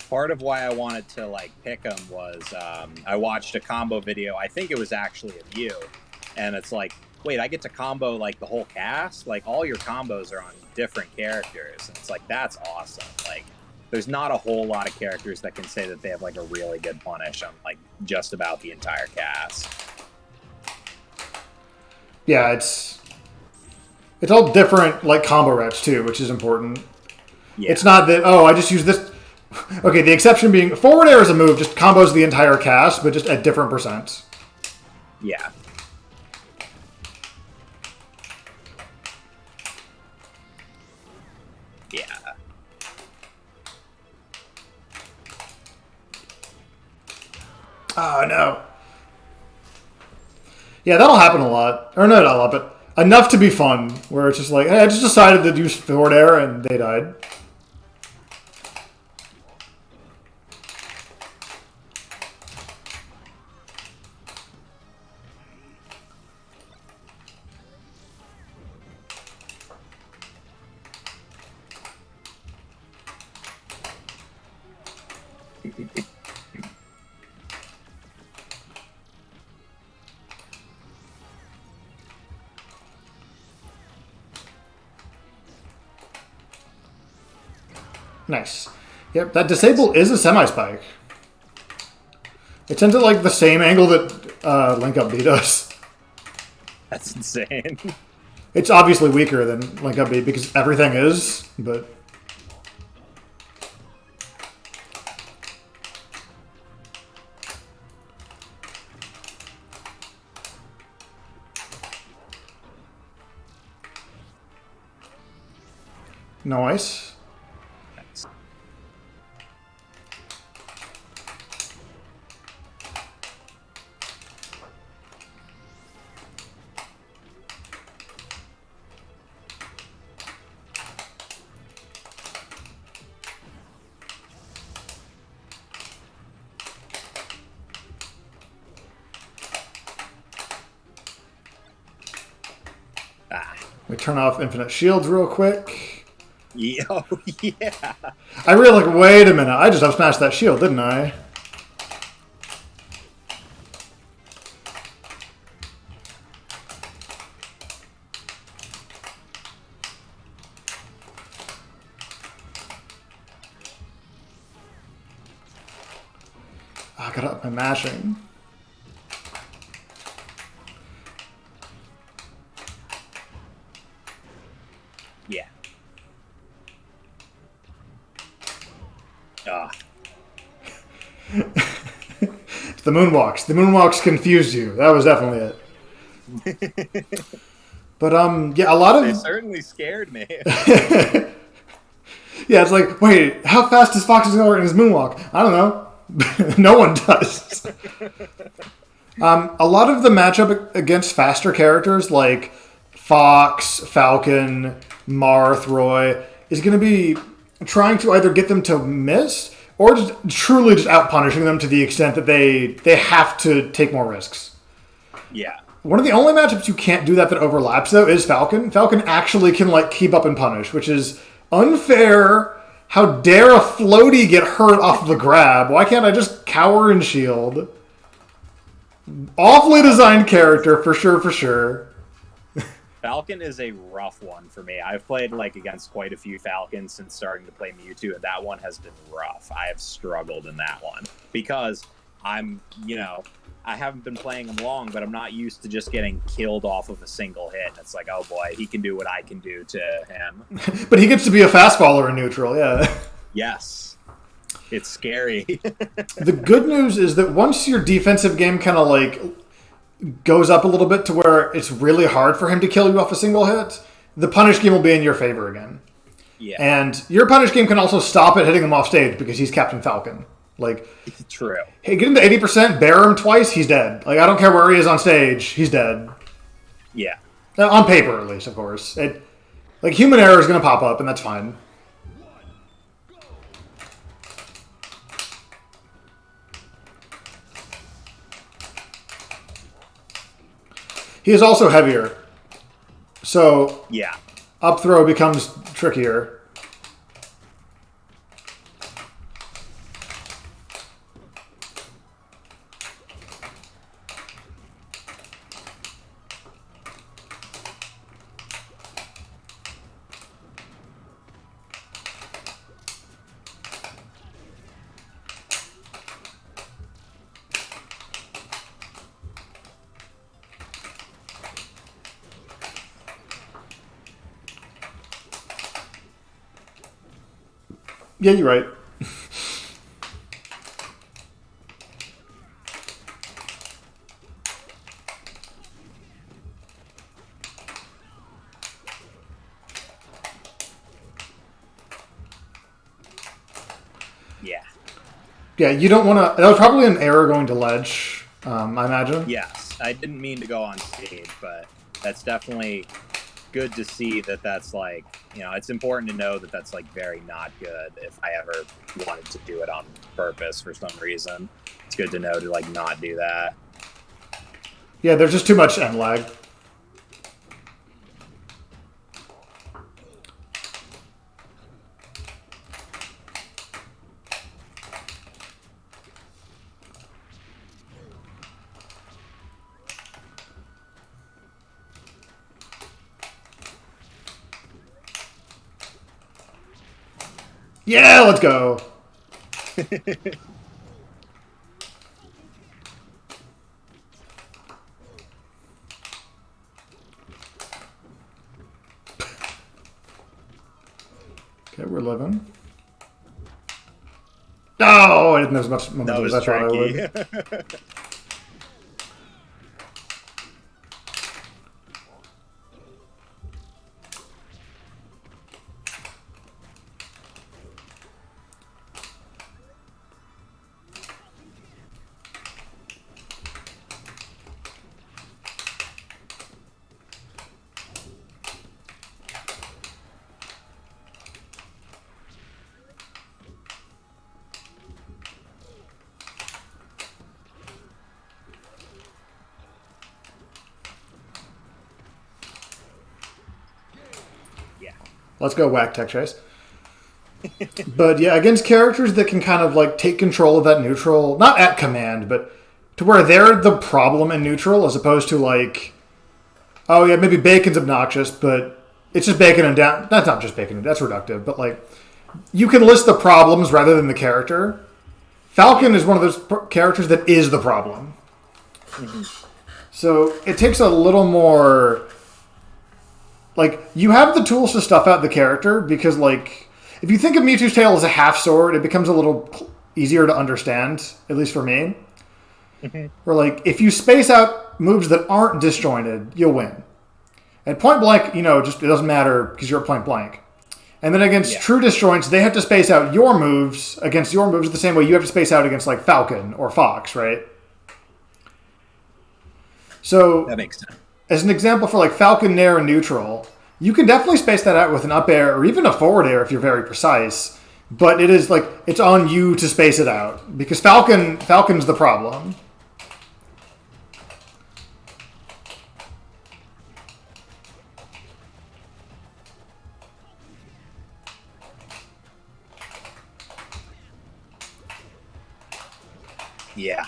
Part of why I wanted to pick him was I watched a combo video. I think it was actually of you, and it's like, wait, I get to combo the whole cast? All your combos are on different characters. And it's that's awesome. There's not a whole lot of characters that can say that they have a really good punish on just about the entire cast. Yeah, it's all different combo reps too, which is important. Yeah. It's not that, oh, I just use this. Okay, the exception being forward air is a move, just combos the entire cast, but just at different percents. Yeah. Yeah. Oh, no. Yeah, that'll happen a lot. Or not a lot, but enough to be fun. Where it's just like, hey, I just decided to use forward air and they died. Nice. Yep, that disable is a semi-spike. It's into the same angle that Link Up B does. That's insane. It's obviously weaker than Link Up B because everything is, but... Nice. We turn off infinite shields real quick. Yeah, oh, yeah. I really wait a minute. I just up smashed that shield, didn't I? Oh, I gotta up my mashing. Yeah. The moonwalks. The moonwalks confused you. That was definitely it. But yeah, a lot of... They certainly scared me. Yeah, it's like, wait, how fast does Fox go in his moonwalk? I don't know. No one does. A lot of the matchup against faster characters like Fox, Falcon, Marth, Roy is going to be trying to either get them to miss or just truly just out-punishing them to the extent that they have to take more risks. Yeah. One of the only matchups you can't do that overlaps, though, is Falcon. Falcon actually can keep up and punish, which is unfair. How dare a floaty get hurt off of a grab? Why can't I just cower and shield? Awfully designed character, for sure, for sure. Falcon is a rough one for me. I've played like against quite a few Falcons since starting to play Mewtwo, and that one has been rough. I have struggled in that one because I'm, I haven't been playing him long, but I'm not used to just getting killed off of a single hit. And it's like, oh boy, he can do what I can do to him. But he gets to be a fastballer in neutral, yeah. Yes. It's scary. The good news is that once your defensive game kind of like goes up a little bit to where it's really hard for him to kill you off a single hit, the punish game will be in your favor again. Yeah. And your punish game can also stop it hitting him off stage because he's Captain Falcon. Like, true. Hey, get him to 80%, bear him twice, he's dead. Like, I don't care where he is on stage, he's dead. Yeah. On paper, at least, of course. Like, human error is going to pop up, and that's fine. He is also heavier. So, yeah, up throw becomes trickier. Yeah, you're right. Yeah, you don't want to... That was probably an error going to ledge, I imagine. Yes, I didn't mean to go on stage, but that's definitely good to see that that's like, it's important to know that that's like very not good if I ever wanted to do it on purpose for some reason. It's good to know to like not do that. Yeah, there's just too much end lag. Yeah, let's go. Okay, we're living. Oh, I didn't have as much momentum as I thought I would. Let's go whack tech chase. But yeah, against characters that can kind of like take control of that neutral, not at command, but to where they're the problem in neutral as opposed to like, oh yeah, maybe Bacon's obnoxious, but it's just Bacon and down. That's not just Bacon, that's reductive, but like, you can list the problems rather than the character. Falcon is one of those characters that is the problem. Mm-hmm. So it takes a little more... Like, you have the tools to stuff out the character because, like, if you think of Mewtwo's tail as a half sword, it becomes a little easier to understand, at least for me. Mm-hmm. Where, like, if you space out moves that aren't disjointed, you'll win. At point blank, just it doesn't matter because you're at point blank. And then against true disjoints, they have to space out your moves against your moves the same way you have to space out against, like, Falcon or Fox, right? So that makes sense. As an example for like Falcon, Nair, and Neutral, you can definitely space that out with an up air or even a forward air if you're very precise. But it is like it's on you to space it out because Falcon's the problem. Yeah.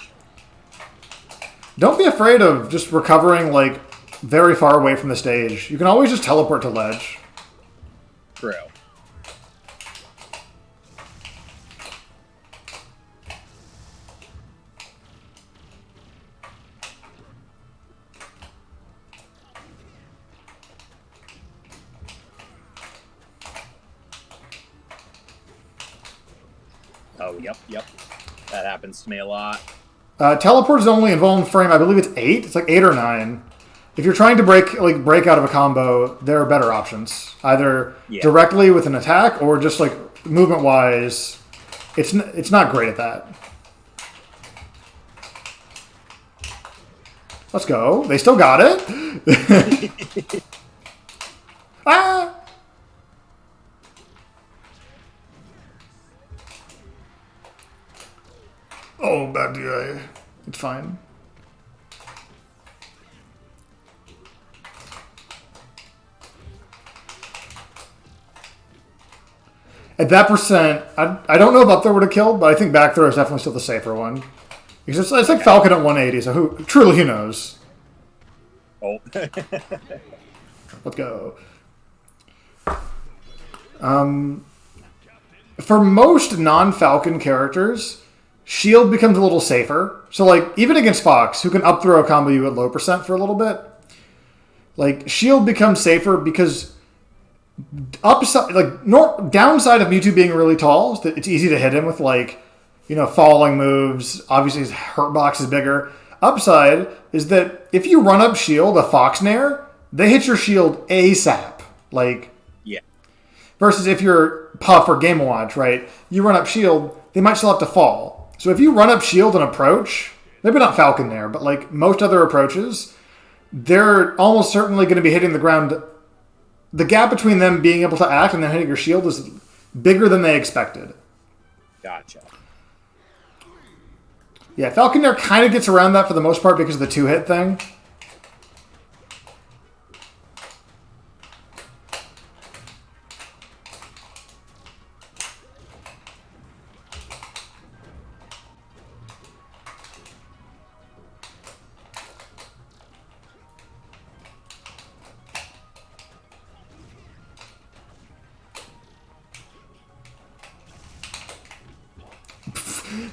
Don't be afraid of just recovering, like, very far away from the stage. You can always just teleport to ledge. True. Oh, yep. That happens to me a lot. Teleport is only involved in frame, I believe it's 8. It's like 8 or 9. If you're trying to break out of a combo, there are better options. Either directly with an attack or just like movement wise. It's not great at that. Let's go. They still got it. Ah! Oh, bad DI. It's fine. At that percent, I don't know if up throw would have killed, but I think back throw is definitely still the safer one. Because it's like Falcon at 180, so who knows? Oh. Let's go. For most non-Falcon characters, shield becomes a little safer. So, like, even against Fox, who can up throw a combo you at low percent for a little bit, like, shield becomes safer because downside of Mewtwo being really tall is that it's easy to hit him with, like, falling moves. Obviously, his hurt box is bigger. Upside is that if you run up shield a Fox Nair, they hit your shield ASAP. Like, yeah. Versus if you're Puff or Game & Watch, right? You run up shield, they might still have to fall. So if you run up shield and approach, maybe not Falcon Nair, but like most other approaches, they're almost certainly going to be hitting the ground. The gap between them being able to act and then hitting your shield is bigger than they expected. Gotcha. Yeah, Falcon Nair kind of gets around that for the most part because of the 2-hit thing.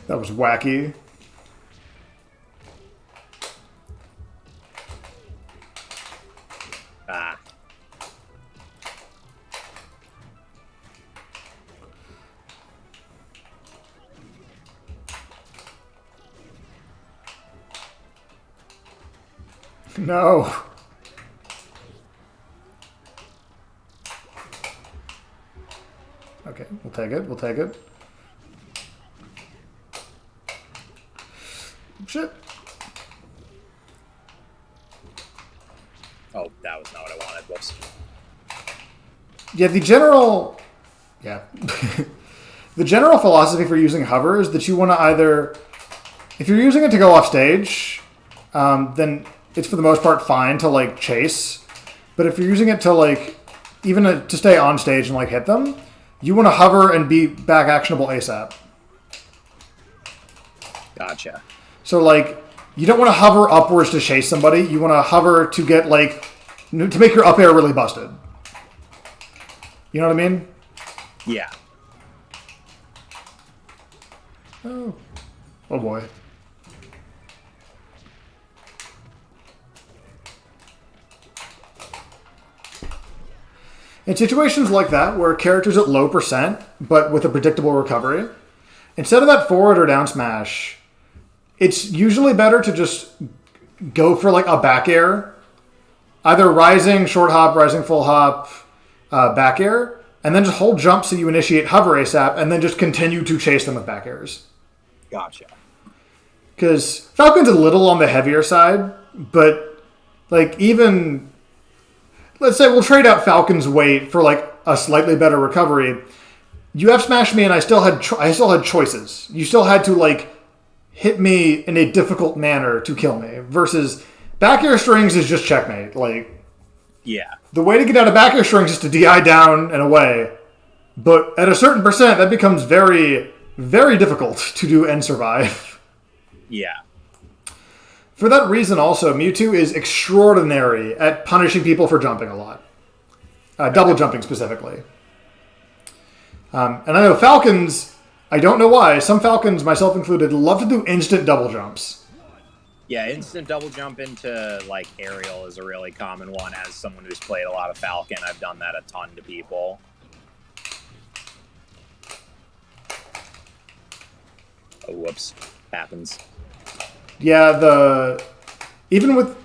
That was wacky. Ah. No. Okay, we'll take it. We'll take it. Shit. Oh, that was not what I wanted. Whoops. Yeah, the general philosophy for using hover is that you want to either, if you're using it to go off stage, then it's for the most part fine to like chase. But if you're using it to like, even to stay on stage and like hit them, you want to hover and be back actionable ASAP. Gotcha. So, like, you don't want to hover upwards to chase somebody. You want to hover to get, like, to make your up air really busted. You know what I mean? Yeah. Oh boy. In situations like that, where a character's at low percent, but with a predictable recovery, instead of that forward or down smash, it's usually better to just go for like a back air, either rising short hop, rising full hop, back air, and then just hold jump so you initiate hover ASAP, and then just continue to chase them with back airs. Gotcha. Because Falcon's a little on the heavier side, but like even, let's say we'll trade out Falcon's weight for like a slightly better recovery. You F smashed me and I still had choices. You still had to like hit me in a difficult manner to kill me. Versus back air strings is just checkmate. Like, yeah, the way to get out of back air strings is to DI down and away. But at a certain percent, that becomes very, very difficult to do and survive. Yeah. For that reason, also, Mewtwo is extraordinary at punishing people for jumping a lot. Double jumping, specifically. And I know Falcons, I don't know why, some Falcons, myself included, love to do instant double jumps. Yeah, instant double jump into, like, aerial is a really common one. As someone who's played a lot of Falcon, I've done that a ton to people. Oh, whoops. Happens. Yeah, even with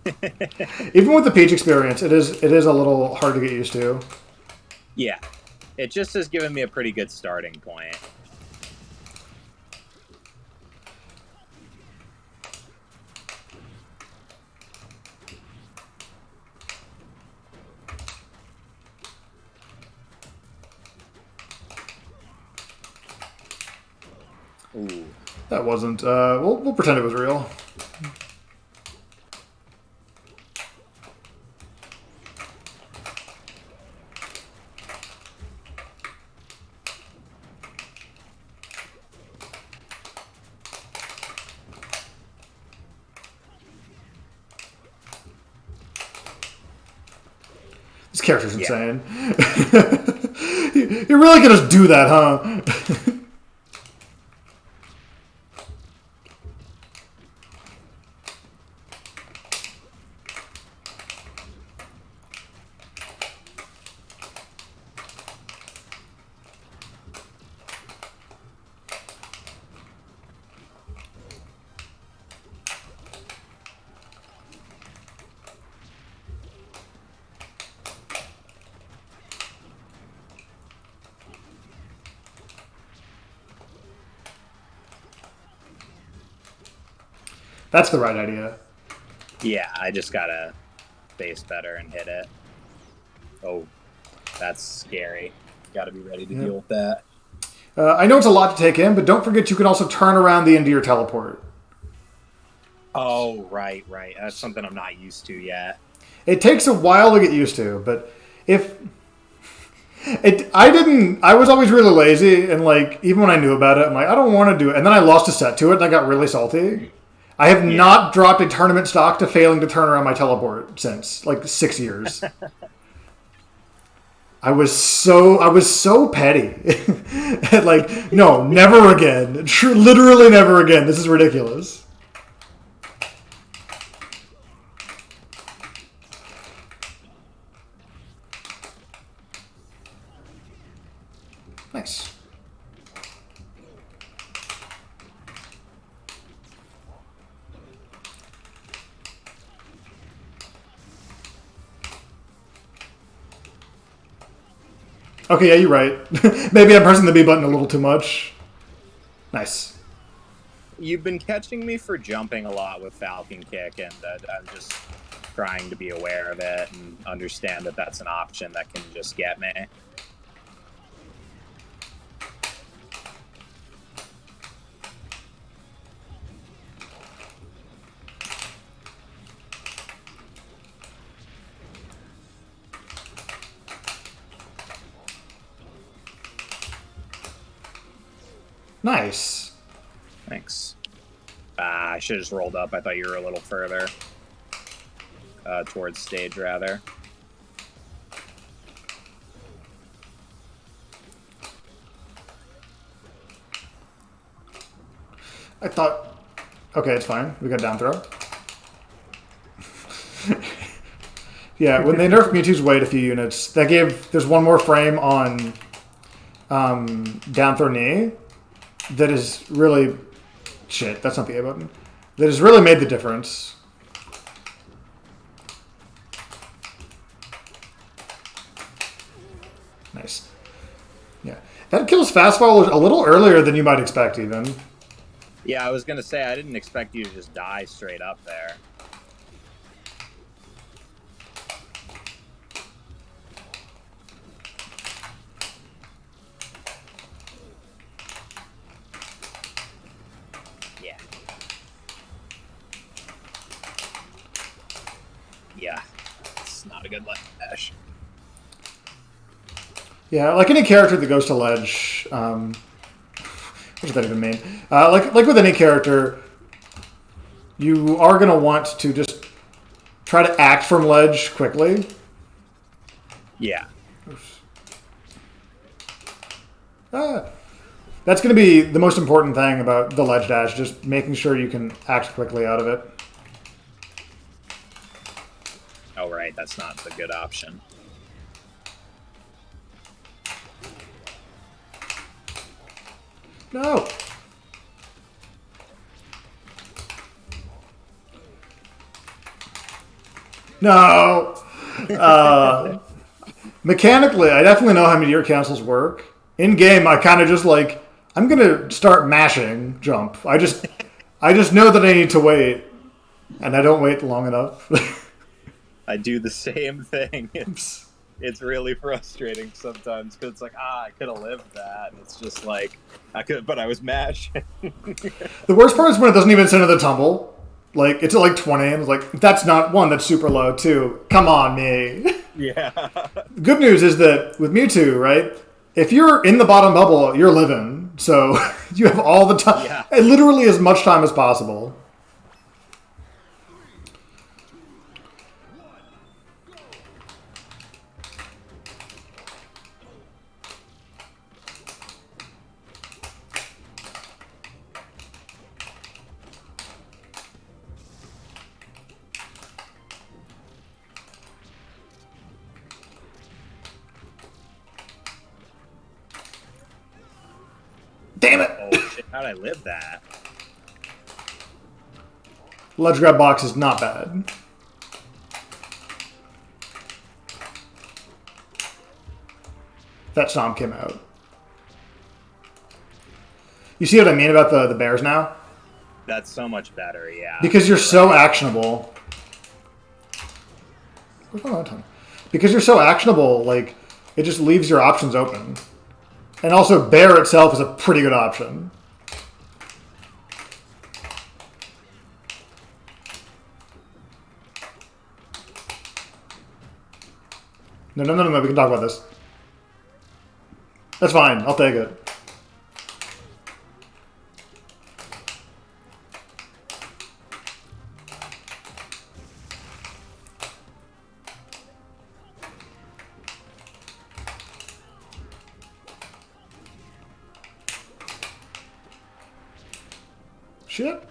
the Peach experience, it is a little hard to get used to. Yeah. It just has given me a pretty good starting point. Ooh. That wasn't. We'll pretend it was real. This character's insane. You really can just do that, huh? That's the right idea. Yeah, I just gotta face better and hit it. Oh, that's scary. Gotta be ready to deal with that. I know it's a lot to take in, but don't forget you can also turn around the end of your teleport. Oh, right. That's something I'm not used to yet. It takes a while to get used to, but I was always really lazy, and like even when I knew about it, I'm like, I don't want to do it. And then I lost a set to it, and I got really salty. I have not dropped a tournament stock to failing to turn around my teleport since like 6 years. I was so petty. Like, no, never again. Literally never again. This is ridiculous. Nice. Okay, yeah, you're right. Maybe I'm pressing the B button a little too much. Nice. You've been catching me for jumping a lot with Falcon Kick, and I'm just trying to be aware of it and understand that that's an option that can just get me. Nice. Thanks. I should have just rolled up. I thought you were a little further. Towards stage, rather. I thought... Okay, it's fine. We got down throw. Yeah, when they nerfed Mewtwo's weight a few units, that gave... There's one more frame on down throw knee that is really... Shit, that's not the A button. That has really made the difference. Nice. Yeah. That kills fastball a little earlier than you might expect, even. Yeah, I was going to say, I didn't expect you to just die straight up there. Yeah. Yeah. It's not a good dash. Yeah, like any character that goes to ledge, What does that even mean? Like with any character, you are going to want to just try to act from ledge quickly. Yeah. That's going to be the most important thing about the ledge dash, just making sure you can act quickly out of it. Oh, right. That's not the good option. No. No. Mechanically, I definitely know how meteor cancels work. In game, I kind of just like, I'm gonna start mashing jump. I just know that I need to wait, and I don't wait long enough. I do the same thing. It's really frustrating sometimes because it's like, I could have lived that. And it's just like, but I was mashing. The worst part is when it doesn't even send to the tumble. Like, it's at like 20, and it's like, that's not one, that's super low, too. Come on, me. Yeah. Good news is that with Mewtwo, right, if you're in the bottom bubble, you're living. So you have all the time, literally as much time as possible. Damn it! Oh, shit. How'd I live that? Ledge grab box is not bad. That Stomp came out. You see what I mean about the bears now? That's so much better, yeah. Because you're so actionable. Because you're so actionable, like, it just leaves your options open. And also, bear itself is a pretty good option. No, we can talk about this. That's fine, I'll take it. Shit.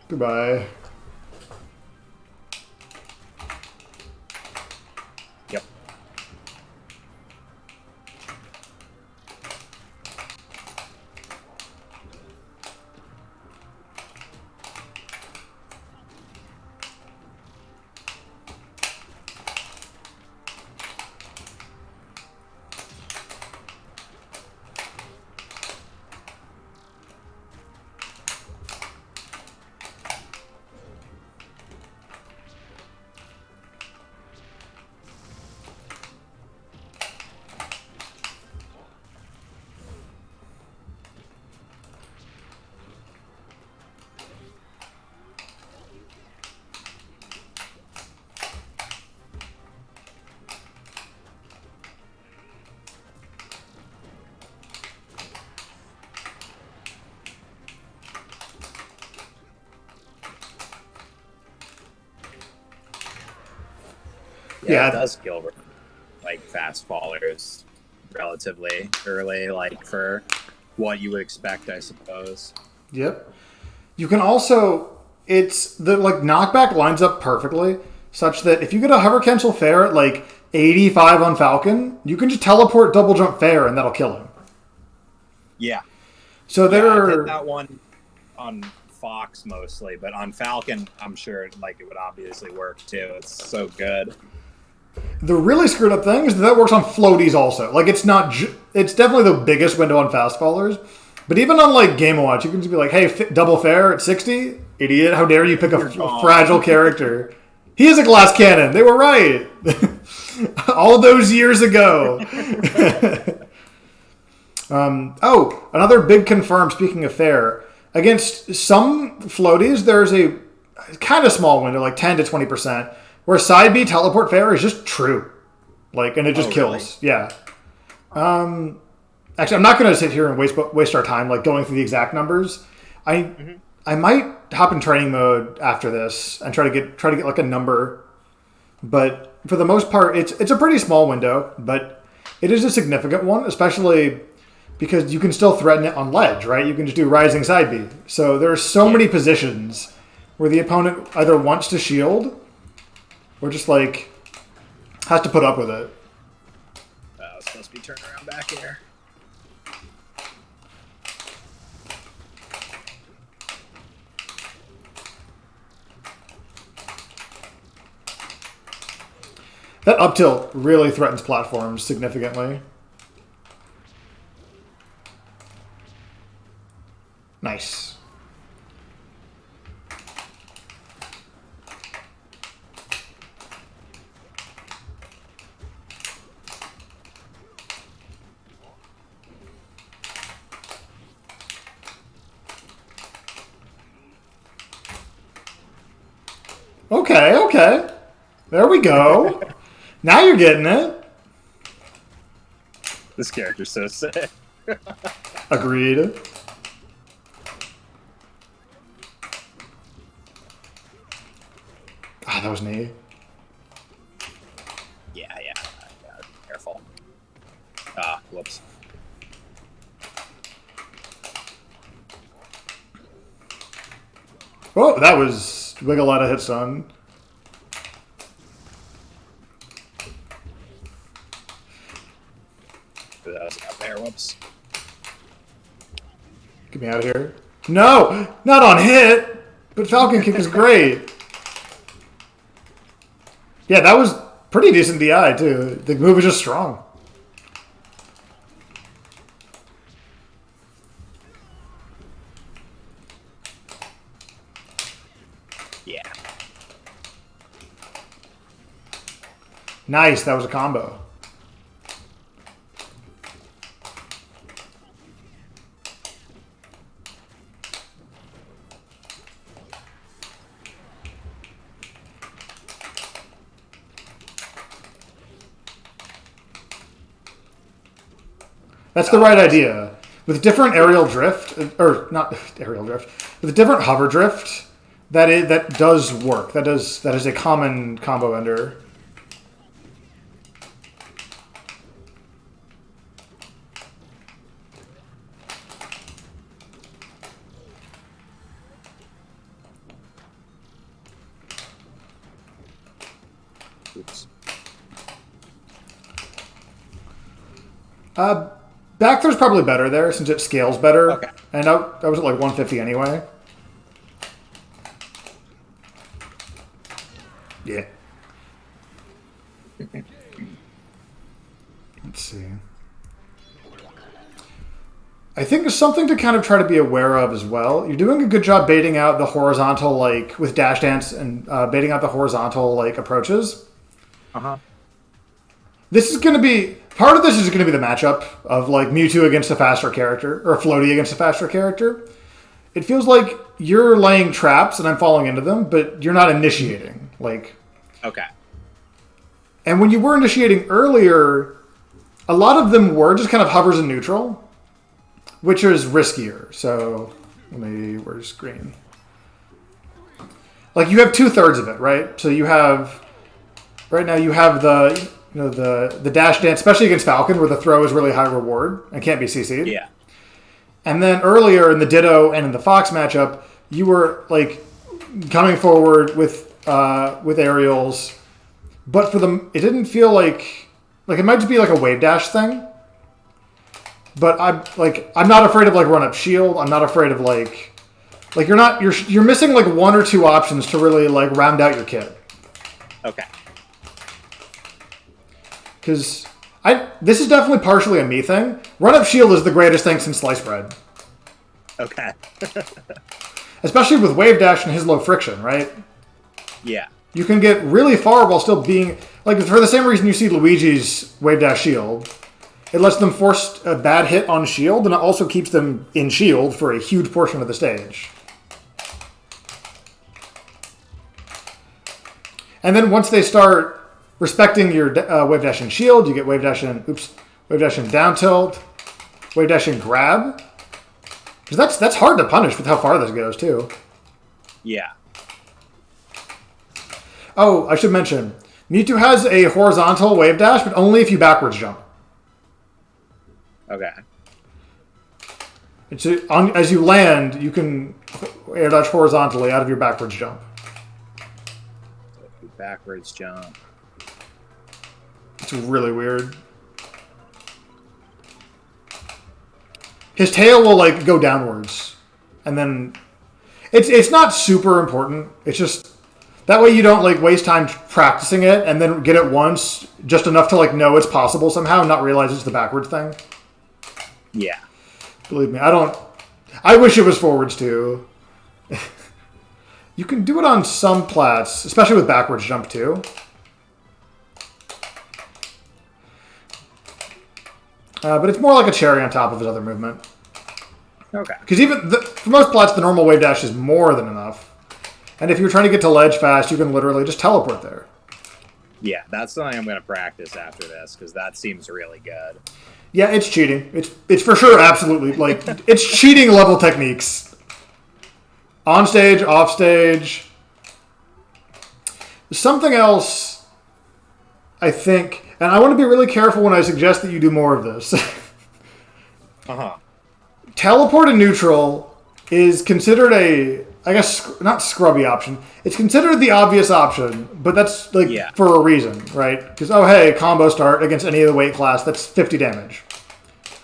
Goodbye. Yep. Yeah, it does kill like fast fallers relatively early, like for what you would expect, I suppose. Yep. You can also, it's the like knockback lines up perfectly, such that if you get a hover cancel fair at like 85 on Falcon, you can just teleport double jump fair and that'll kill him. Yeah. So there I hit that one on Fox mostly, but on Falcon, I'm sure like it would obviously work too. It's so good. The really screwed up thing is that works on floaties also. Like, it's not... it's definitely the biggest window on fast fallers. But even on, like, Game & Watch, you can just be like, hey, double fair at 60? Idiot, how dare you pick a fragile character. He is a glass cannon. They were right. All those years ago. Another big confirm, speaking of fair. Against some floaties, there's a kind of small window, like 10 to 20%, where side B teleport fair is just true. Like, and it just kills. Really? Yeah. Actually, I'm not going to sit here and waste our time like going through the exact numbers. I might hop in training mode after this and try to get like a number. But for the most part, it's a pretty small window, but it is a significant one, especially because you can still threaten it on ledge, right? You can just do rising side B. So there are so many positions where the opponent either wants to shield or just like has to put up with it. It's supposed to be turned around back here. That up tilt really threatens platforms significantly. Nice. Okay. There we go. Now you're getting it. This character's so sick. Agreed. Ah, that was me. Yeah. Careful. Whoops. Oh, that was wiggle out of hit stun. That was out there. Whoops. Get me out of here. No! Not on hit! But Falcon Kick is great. Yeah, that was pretty decent DI, too. The move was just strong. Yeah. Nice, that was a combo. That's the right idea. With different aerial drift, or not aerial drift, with different hover drift, that does work. That is a common combo ender. Oops. Back throw's probably better there since it scales better. Okay. And I was at like 150 anyway. Yeah. Let's see. I think it's something to kind of try to be aware of as well. You're doing a good job baiting out the horizontal, like with dash dance and baiting out the horizontal like approaches. This is going to be part of this is going to be the matchup of like Mewtwo against a faster character or Floaty against a faster character. It feels like you're laying traps and I'm falling into them, but you're not initiating. Like, okay. And when you were initiating earlier, a lot of them were just kind of hovers in neutral, which is riskier. So where's green? Like you have 2/3 of it, right? So you have right now you have the dash dance, especially against Falcon, where the throw is really high reward and can't be CC'd. Yeah. And then earlier in the Ditto and in the Fox matchup, you were like coming forward with aerials, but for them, it didn't feel like it might just be like a wave dash thing. But I'm not afraid of like run up shield. I'm not afraid of like you're missing like one or two options to really like round out your kit. Okay. Because this is definitely partially a me thing. Run up shield is the greatest thing since sliced bread. Okay. Especially with wave dash and his low friction, right? Yeah. You can get really far while still being like for the same reason you see Luigi's wave dash shield. It lets them force a bad hit on shield, and it also keeps them in shield for a huge portion of the stage. And then once they start respecting your wave dash and shield, you get wave dash and down tilt, wave dash and grab. Because that's hard to punish with how far this goes too. Yeah. Oh, I should mention, Mewtwo has a horizontal wave dash, but only if you backwards jump. Okay. As you land, you can air dash horizontally out of your backwards jump. Backwards jump. It's really weird. His tail will like go downwards, and then it's not super important. It's just that way you don't like waste time practicing it and then get it once, just enough to like know it's possible somehow, and not realize it's the backwards thing. Yeah. Believe me, I wish it was forwards too. You can do it on some plats, especially with backwards jump too. But it's more like a cherry on top of his other movement. Okay. Because for most plats, the normal wave dash is more than enough. And if you're trying to get to ledge fast, you can literally just teleport there. Yeah, that's something I'm going to practice after this, because that seems really good. Yeah, it's cheating. It's for sure absolutely, like, it's cheating level techniques. On stage, off stage. Something else, I think, and I want to be really careful when I suggest that you do more of this. Uh-huh. Teleport in neutral is considered I guess, not scrubby option. It's considered the obvious option, but that's like for a reason, right? Because, oh, hey, combo start against any of the weight class, that's 50 damage.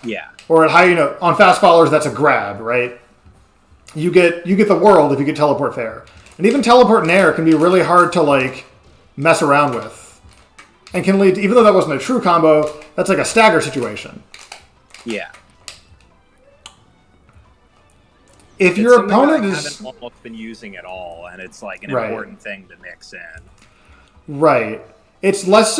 Yeah. Or at high, on fast followers, that's a grab, right? You get the world if you get teleport fair. And even teleport in air can be really hard to like mess around with. And can lead to, even though that wasn't a true combo, that's like a stagger situation. Yeah. If your opponent I is... haven't almost been using at all, and it's like an important thing to mix in. Right. It's less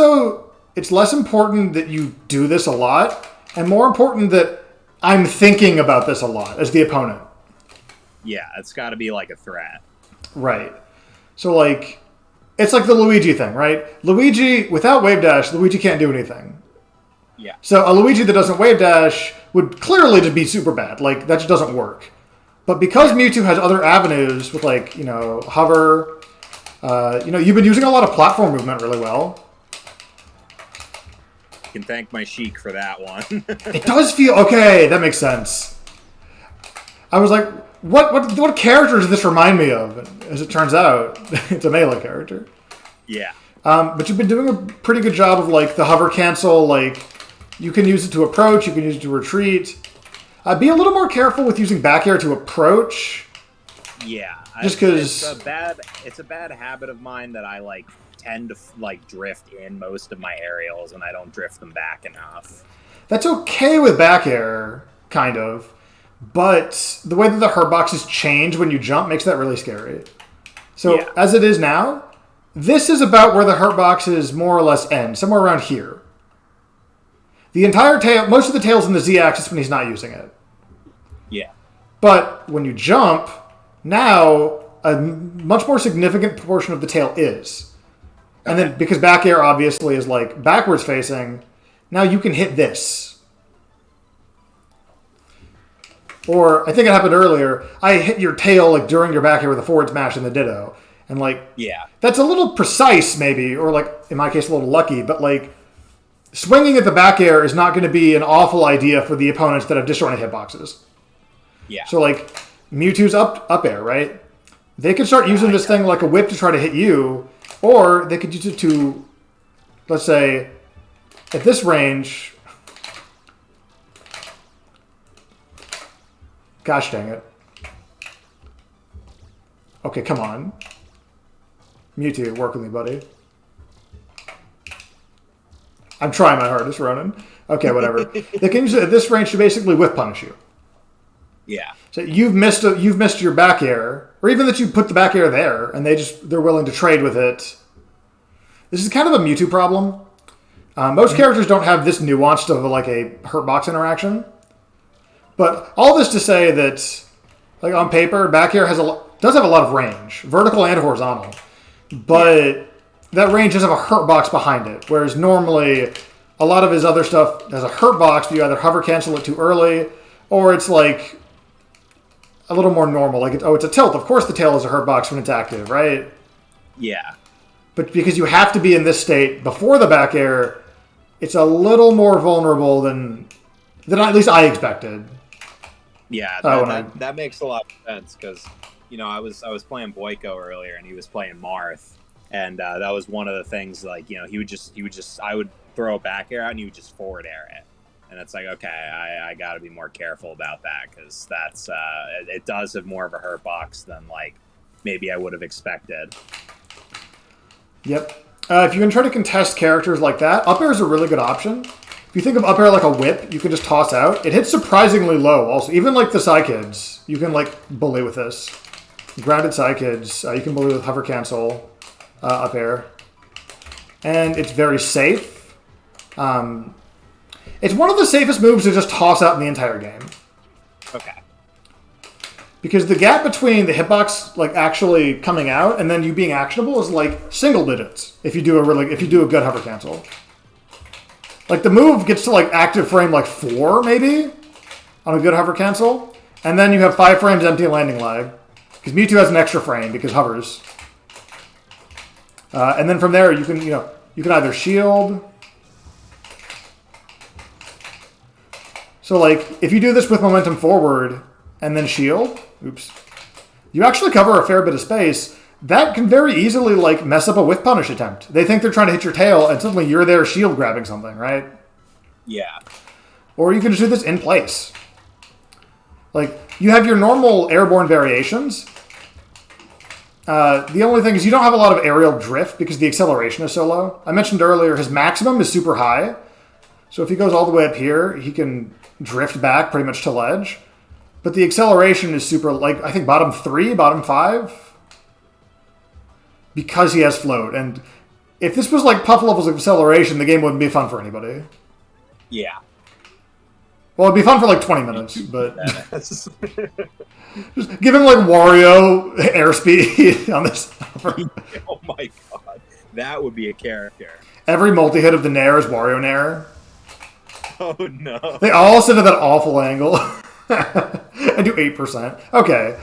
important that you do this a lot, and more important that I'm thinking about this a lot as the opponent. Yeah, it's got to be like a threat. Right. So, like, it's like the Luigi thing, right? Luigi, without wave dash, Luigi can't do anything. Yeah. So a Luigi that doesn't wave dash would clearly just be super bad. Like, that just doesn't work. But because Mewtwo has other avenues with, like, hover, you've been using a lot of platform movement really well. You can thank my Sheik for that one. It does feel... Okay, that makes sense. I was like, what character does this remind me of? And as it turns out, it's a melee character. Yeah. But you've been doing a pretty good job of, like, the hover cancel. Like, you can use it to approach, you can use it to retreat. Be a little more careful with using back air to approach. Yeah. Just because... It's a bad habit of mine that I, like, tend to, like, drift in most of my aerials, and I don't drift them back enough. That's okay with back air, kind of. But the way that the hurt boxes change when you jump makes that really scary. So, as it is now, this is about where the hurt boxes more or less end, somewhere around here. The entire tail, most of the tail's in the Z-axis when he's not using it. Yeah. But when you jump, now a much more significant portion of the tail is. And then, because back air obviously is like backwards facing, now you can hit this. Or, I think it happened earlier, I hit your tail like during your back air with a forward smash in the Ditto. And like, that's a little precise maybe, or like, in my case, a little lucky, but like, swinging at the back air is not going to be an awful idea for the opponents that have disjointed hitboxes. Yeah. So, like, Mewtwo's up air, right? They could start using this thing like a whip to try to hit you, or they could use it to, let's say, at this range... Gosh dang it. Okay, come on. Mewtwo, work with me, buddy. I'm trying my hardest, Ronan. Okay, whatever. They can use it at this range to basically whiff punish you. Yeah. So you've missed your back air, or even that you put the back air there, and they're willing to trade with it. This is kind of a Mewtwo problem. Most characters don't have this nuanced of like a hurt box interaction. But all this to say that, like on paper, back air does have a lot of range, vertical and horizontal. But that range does have a hurt box behind it, whereas normally a lot of his other stuff has a hurt box, but you either hover cancel it too early, or it's like a little more normal. Like, it's a tilt. Of course the tail is a hurt box when it's active, right? Yeah. But because you have to be in this state before the back air, it's a little more vulnerable than at least I expected. Yeah, that makes a lot of sense because, I was playing Boyko earlier and he was playing Marth, and that was one of the things. Like, he would just I would throw a back air out and he would just forward air it, and it's like, okay, I got to be more careful about that because that's it does have more of a hurt box than like maybe I would have expected. Yep. If you can try to contest characters like that, up air is a really good option. If you think of up air like a whip, you can just toss out. It hits surprisingly low also. Even like the Psykids, you can like bully with this. Grounded Psykids, you can bully with hover cancel up air. And it's very safe. It's one of the safest moves to just toss out in the entire game. Okay. Because the gap between the hitbox like actually coming out and then you being actionable is like single digits if you do a good hover cancel. Like the move gets to like active frame like 4 maybe on a good hover cancel, and then you have 5 frames empty landing lag because Mewtwo has an extra frame because hovers. And then from there you can either shield. So like if you do this with momentum forward and then shield, you actually cover a fair bit of space. That can very easily like mess up a whiff punish attempt. They think they're trying to hit your tail, and suddenly you're there shield grabbing something, right? Yeah. Or you can just do this in place. Like, you have your normal airborne variations. The only thing is you don't have a lot of aerial drift because the acceleration is so low. I mentioned earlier his maximum is super high. So if he goes all the way up here, he can drift back pretty much to ledge. But the acceleration is super, like, I think bottom 3, bottom 5. Because he has float. And if this was like puff levels of acceleration, the game wouldn't be fun for anybody. Yeah. Well, it'd be fun for like 20 minutes, but... just give him like Wario airspeed on this. Oh my god. That would be a character. Every multi-hit of the Nair is Wario Nair. Oh no. They all sit at that awful angle. I do 8%. Okay.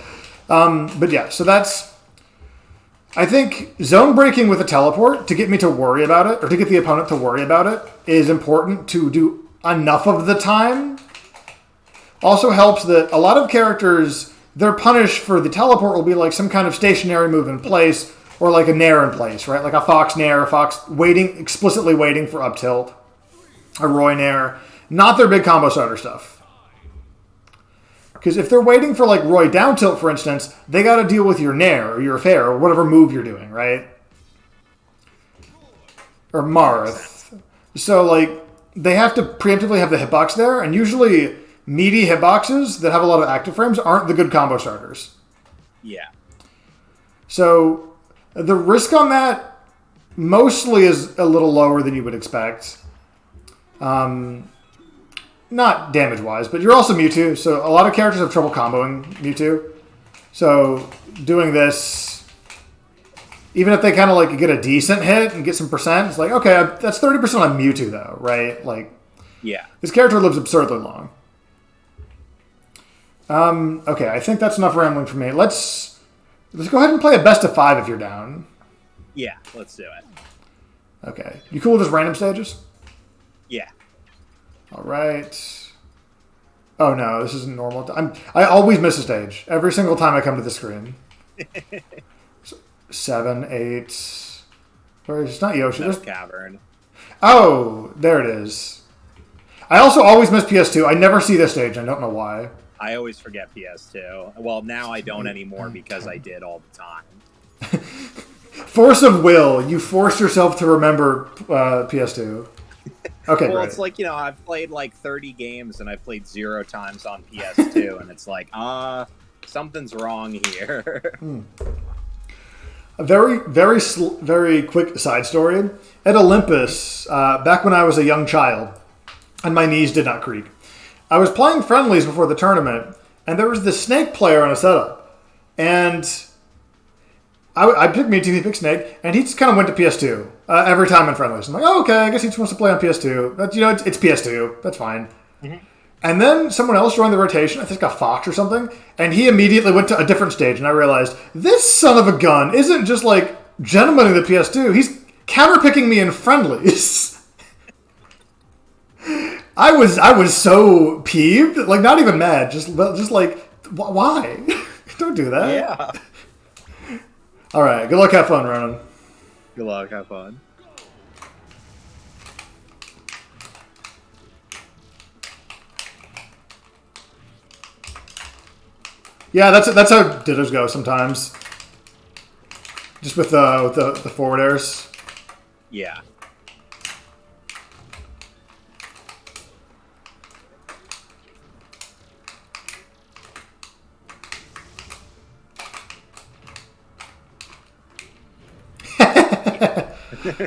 But yeah, so that's... I think zone breaking with a teleport to get me to worry about it, or to get the opponent to worry about it, is important to do enough of the time. Also helps that a lot of characters, their punish for the teleport will be like some kind of stationary move in place, or like a Nair in place, right? Like a Fox Nair, a Fox explicitly waiting for up tilt, a Roy Nair, not their big combo starter stuff. Because if they're waiting for like Roy down tilt, for instance, they got to deal with your Nair or your Fair or whatever move you're doing, right? Or Marth. So like they have to preemptively have the hitbox there, and usually meaty hitboxes that have a lot of active frames aren't the good combo starters. Yeah. So the risk on that mostly is a little lower than you would expect. Not damage-wise, but you're also Mewtwo, so a lot of characters have trouble comboing Mewtwo. So doing this, even if they kind of like get a decent hit and get some percent, it's like, okay, that's 30% on Mewtwo though, right? Like, yeah, this character lives absurdly long. Okay, I think that's enough rambling for me. Let's go ahead and play a best of 5 if you're down. Yeah, let's do it. Okay, you cool with just random stages? Yeah. All right. Oh no, this isn't normal. I always miss a stage every single time I come to the screen. 7, 8. Where is it's not Yoshi? There's Cavern. Oh, there it is. I also always miss PS2. I never see this stage. I don't know why. I always forget PS2. Well, now I don't anymore because I did all the time. Force of will. You force yourself to remember PS2. Okay, well, great. It's like, I've played like 30 games and I've played 0 times on PS2, and it's like, something's wrong here. A very quick side story. At Olympus, back when I was a young child, and my knees did not creak, I was playing friendlies before the tournament, and there was this snake player on a setup, and I picked Mewtwo, he picked Snake, and he just kind of went to PS2 every time in friendlies. I'm like, oh, okay, I guess he just wants to play on PS2. But, it's PS2. That's fine. Mm-hmm. And then someone else joined the rotation, I think a Fox or something, and he immediately went to a different stage, and I realized, this son of a gun isn't just, like, gentleman the PS2, he's counterpicking me in friendlies. I was so peeved, like, not even mad, just like, why? Don't do that. Yeah. All right, good luck, have fun, Ronan. Good luck, have fun. Yeah, that's how dittos go sometimes. Just with the forward airs. Yeah.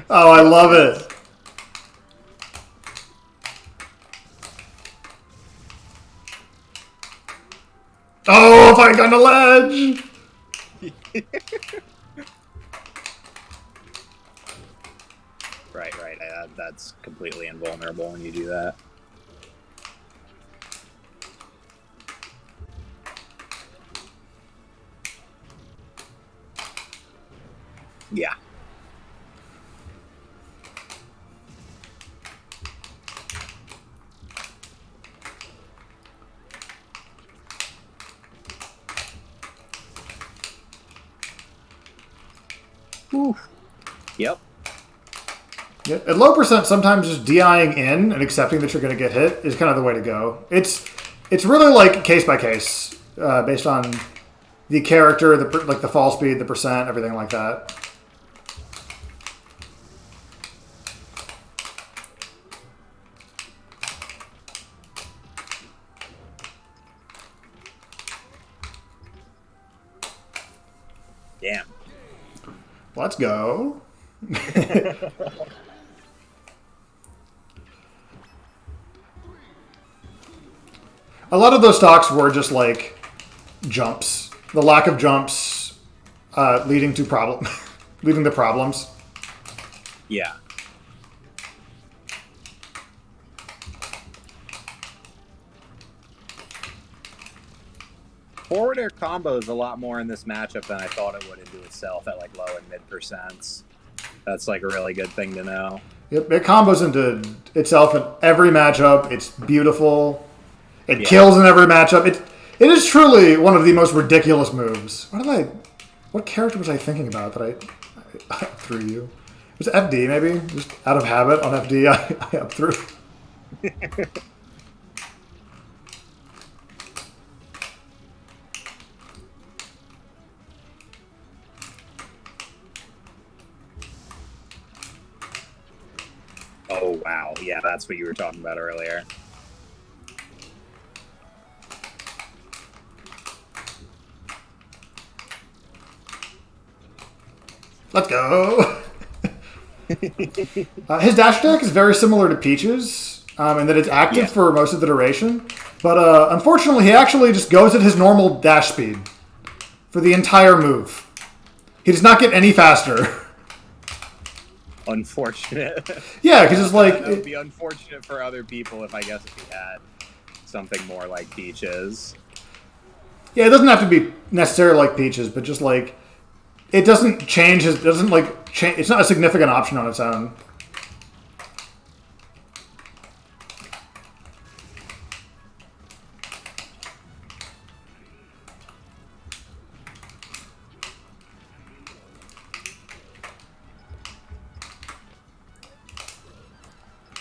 Oh, I love it. Oh, if I got on the ledge! Right. That's completely invulnerable when you do that. Yeah. Oof. Yep. Yep. At low percent, sometimes just DIing in and accepting that you're going to get hit is kind of the way to go. It's really like case by case, based on the character, the fall speed, the percent, everything like that. Damn. Let's go. A lot of those stocks were just like jumps. The lack of jumps leading to leading to problems. Yeah. Forward air combos a lot more in this matchup than I thought it would into itself at like low and mid percents. That's like a really good thing to know. Yep, it combos into itself in every matchup. It's beautiful. It kills in every matchup. It is truly one of the most ridiculous moves. What character was I thinking about that I up threw you? It was FD maybe? Just out of habit on FD I up threw. Oh, wow. Yeah, that's what you were talking about earlier. Let's go. His dash attack is very similar to Peach's, in that it's active for most of the duration. But unfortunately, he actually just goes at his normal dash speed for the entire move. He does not get any faster. Unfortunate. Yeah, because it's like... That would be unfortunate for other people if he had something more like Peach's. Yeah, it doesn't have to be necessarily like Peach's, but just like... It doesn't change his... It's not a significant option on its own.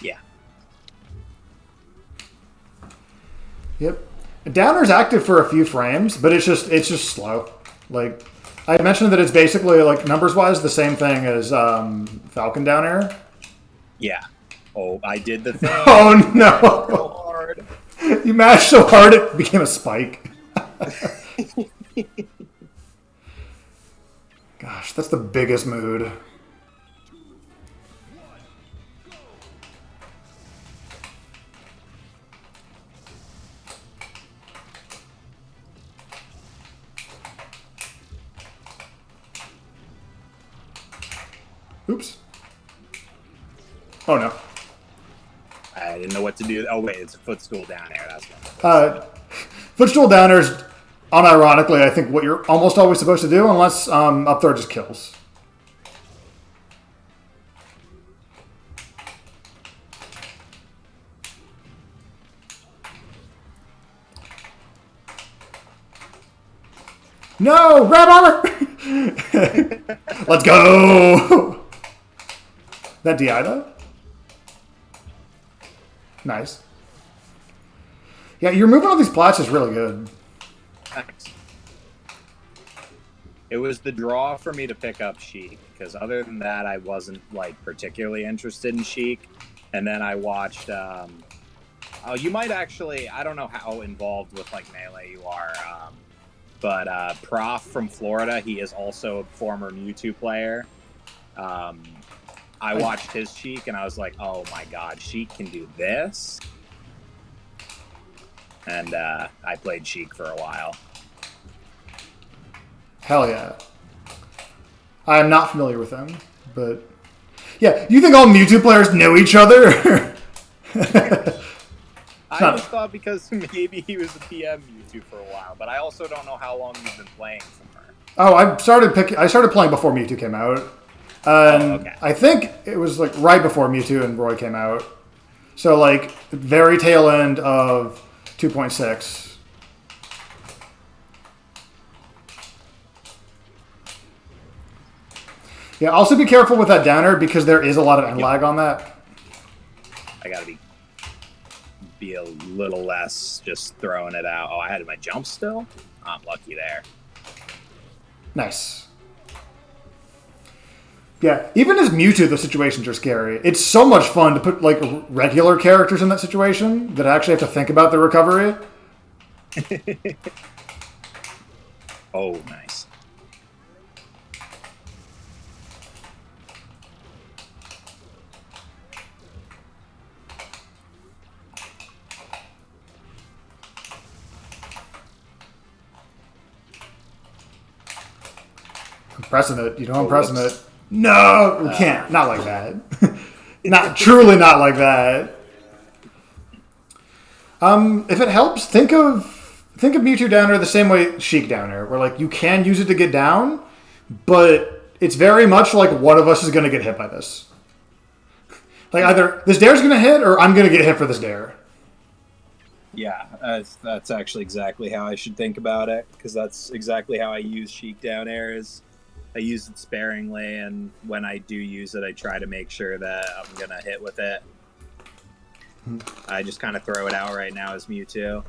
Yeah. Yep. Downer's active for a few frames, but it's just slow. Like... I mentioned that it's basically, like, numbers-wise, the same thing as Falcon Down Air. Yeah. Oh, I did the thing. Oh, no. So hard. You mashed so hard it became a spike. Gosh, that's the biggest mood. Oops. Oh, no. I didn't know what to do. Oh, wait, it's a footstool down air. That's what Footstool down air is, unironically, I think what you're almost always supposed to do, unless up throw just kills. No! Grab armor! Let's go! That DI, though? Nice. Yeah, your movement on these plats is really good. Thanks. It was the draw for me to pick up Sheik, because other than that, I wasn't like particularly interested in Sheik. And then I watched. Oh, you might actually. I don't know how involved with like Melee you are, but Prof from Florida, he is also a former Mewtwo player. I watched his Sheik and I was like, oh my god, Sheik can do this. And I played Sheik for a while. Hell yeah. I'm not familiar with them, but... Yeah, you think all Mewtwo players know each other? I just thought because maybe he was a PM Mewtwo for a while, but I also don't know how long he's been playing for. Oh, I started playing before Mewtwo came out. Okay. I think it was like right before Mewtwo and Roy came out. So like very tail end of 2.6. Yeah, also be careful with that downer because there is a lot of end lag on that. I gotta be a little less just throwing it out. Oh, I had my jump still? I'm lucky there. Nice. Yeah, even as Mewtwo, the situations are scary. It's so much fun to put like regular characters in that situation that actually have to think about the recovery. Oh, nice. I'm pressing it. You know I'm pressing it. No, we can't. Not like that. Not truly not like that. If it helps, think of Mewtwo downer the same way Sheik downer, where like you can use it to get down, but it's very much like one of us is going to get hit by this. Like either this dare's going to hit or I'm going to get hit for this dare. Yeah, that's actually exactly how I should think about it, because that's exactly how I use Sheik down air. Is I use it sparingly, and when I do use it, I try to make sure that I'm going to hit with it. I just kind of throw it out right now as Mewtwo.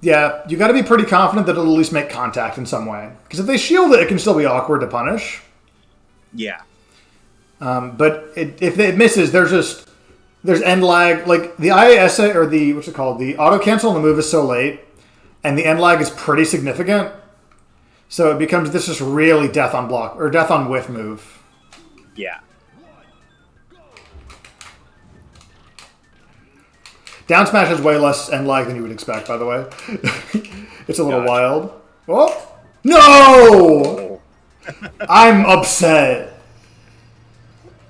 Yeah, you got to be pretty confident that it'll at least make contact in some way. Because if they shield it, it can still be awkward to punish. Yeah. But if it misses, there's end lag. Like the IASA or the what's it called? The auto cancel on the move is so late, and the end lag is pretty significant. So it becomes this just really death on block or death on whiff move. Yeah. Down smash has way less end lag than you would expect, by the way. It's a little wild. Oh no! I'm upset.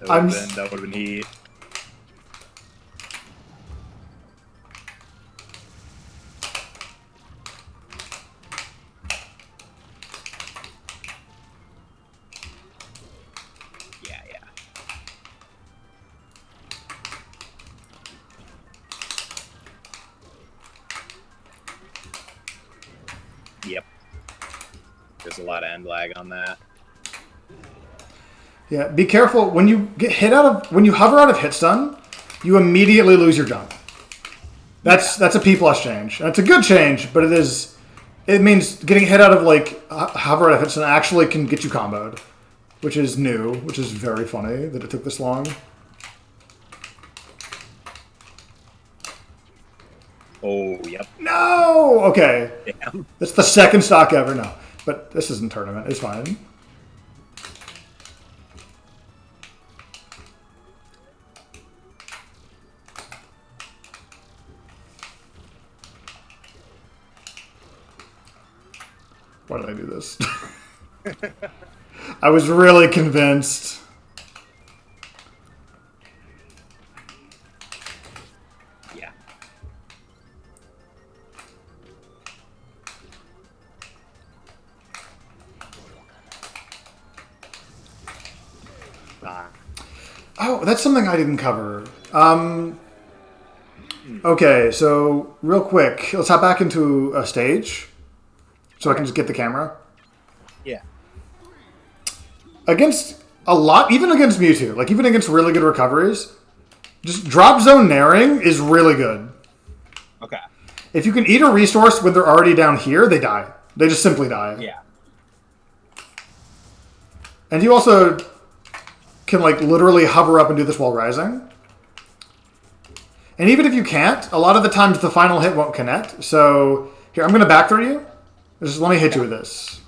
That would have been heat. Yep. There's a lot of end lag on that. Yeah, be careful when you get hit when you hover out of hit stun, you immediately lose your jump. That's a P+ change. And it's a good change, but it means getting hit out of like hover out of hit stun actually can get you comboed, which is new, which is very funny that it took this long. Oh, yep. No! Okay. Damn. That's the second stock ever. No. But this isn't tournament. It's fine. Why did I do this? I was really convinced. Oh, that's something I didn't cover. Okay, so real quick, let's hop back into a stage so I can just get the camera. Yeah. Against a lot, even against Mewtwo, like even against really good recoveries, just drop zone naring is really good. Okay. If you can eat a resource when they're already down here, they die. They just simply die. Yeah. And you also can like literally hover up and do this while rising. And even if you can't, a lot of the times the final hit won't connect. So here, I'm going to back through you. Just let me hit you with this.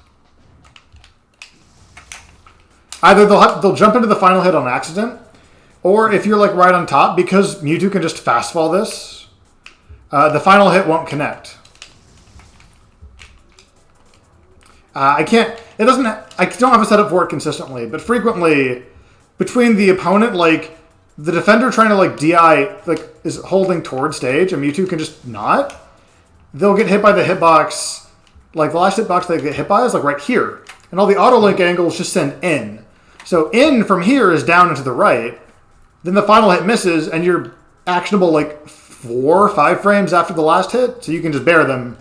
Either they'll jump into the final hit on accident, or if you're like right on top, because Mewtwo can just fast fall this, the final hit won't connect. I can't. It doesn't. I don't have a setup for it consistently, but frequently between the opponent, like the defender trying to like DI, like is holding toward stage, and Mewtwo can just not. They'll get hit by the hitbox. Like the last hitbox they get hit by is like right here, and all the auto link angles just send in. So in from here is down and to the right. Then the final hit misses, and you're actionable like 4 or 5 frames after the last hit, so you can just bear them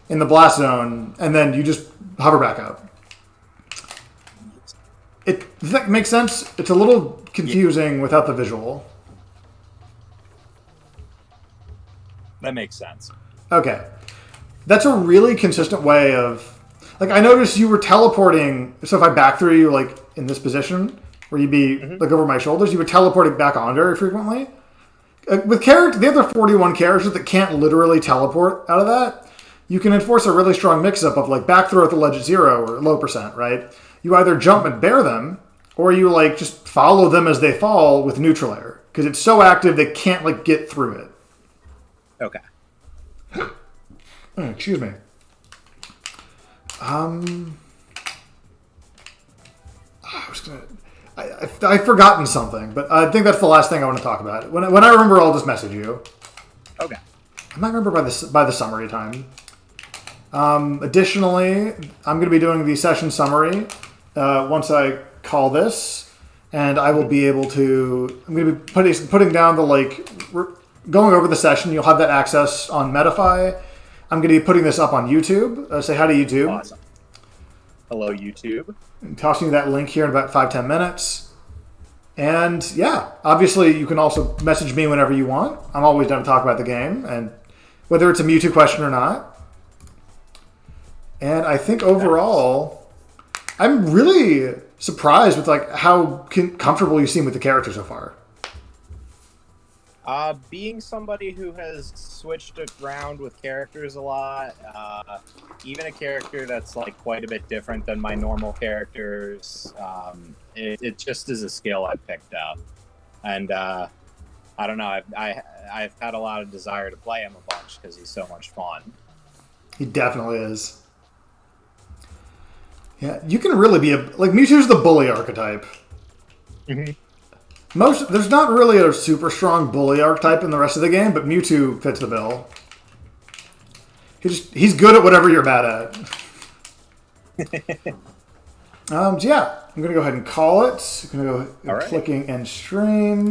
in the blast zone, and then you just hover back up. Does that make sense? It's a little confusing without the visual. That makes sense. Okay. That's a really consistent way of... Like, I noticed you were teleporting... So if I back through you, like, in this position, where you'd be, like, over my shoulders, you would teleport it back on very frequently. With the other 41 characters that can't literally teleport out of that, you can enforce a really strong mix-up of, like, back throw at the ledge at 0 or low percent, right? You either jump and bear them, or you, like, just follow them as they fall with neutral air. Because it's so active, they can't, like, get through it. Okay. Excuse me. I've forgotten something, but I think that's the last thing I want to talk about. When I remember, I'll just message you. Okay. I might remember by the summary time. Additionally, I'm going to be doing the session summary once I call this, and I will be able to. I'm going to be putting down the going over the session. You'll have that access on Metafy. I'm going to be putting this up on YouTube. Say hi to YouTube. Awesome. Hello, YouTube. I'm tossing you that link here in about 5-10 minutes. And yeah, obviously you can also message me whenever you want. I'm always down to talk about the game, and whether it's a Mewtwo question or not. And I think overall, I'm really surprised with like how comfortable you seem with the character so far. Being somebody who has switched around with characters a lot, even a character that's like quite a bit different than my normal characters, it just is a skill I've picked up, and I don't know. I've had a lot of desire to play him a bunch because he's so much fun. He definitely is. Yeah, you can really be Mewtwo's the bully archetype. Mm-hmm. There's not really a super strong bully archetype in the rest of the game, but Mewtwo fits the bill. He's good at whatever you're bad at. So yeah, I'm gonna go ahead and call it. I'm gonna go clicking end stream.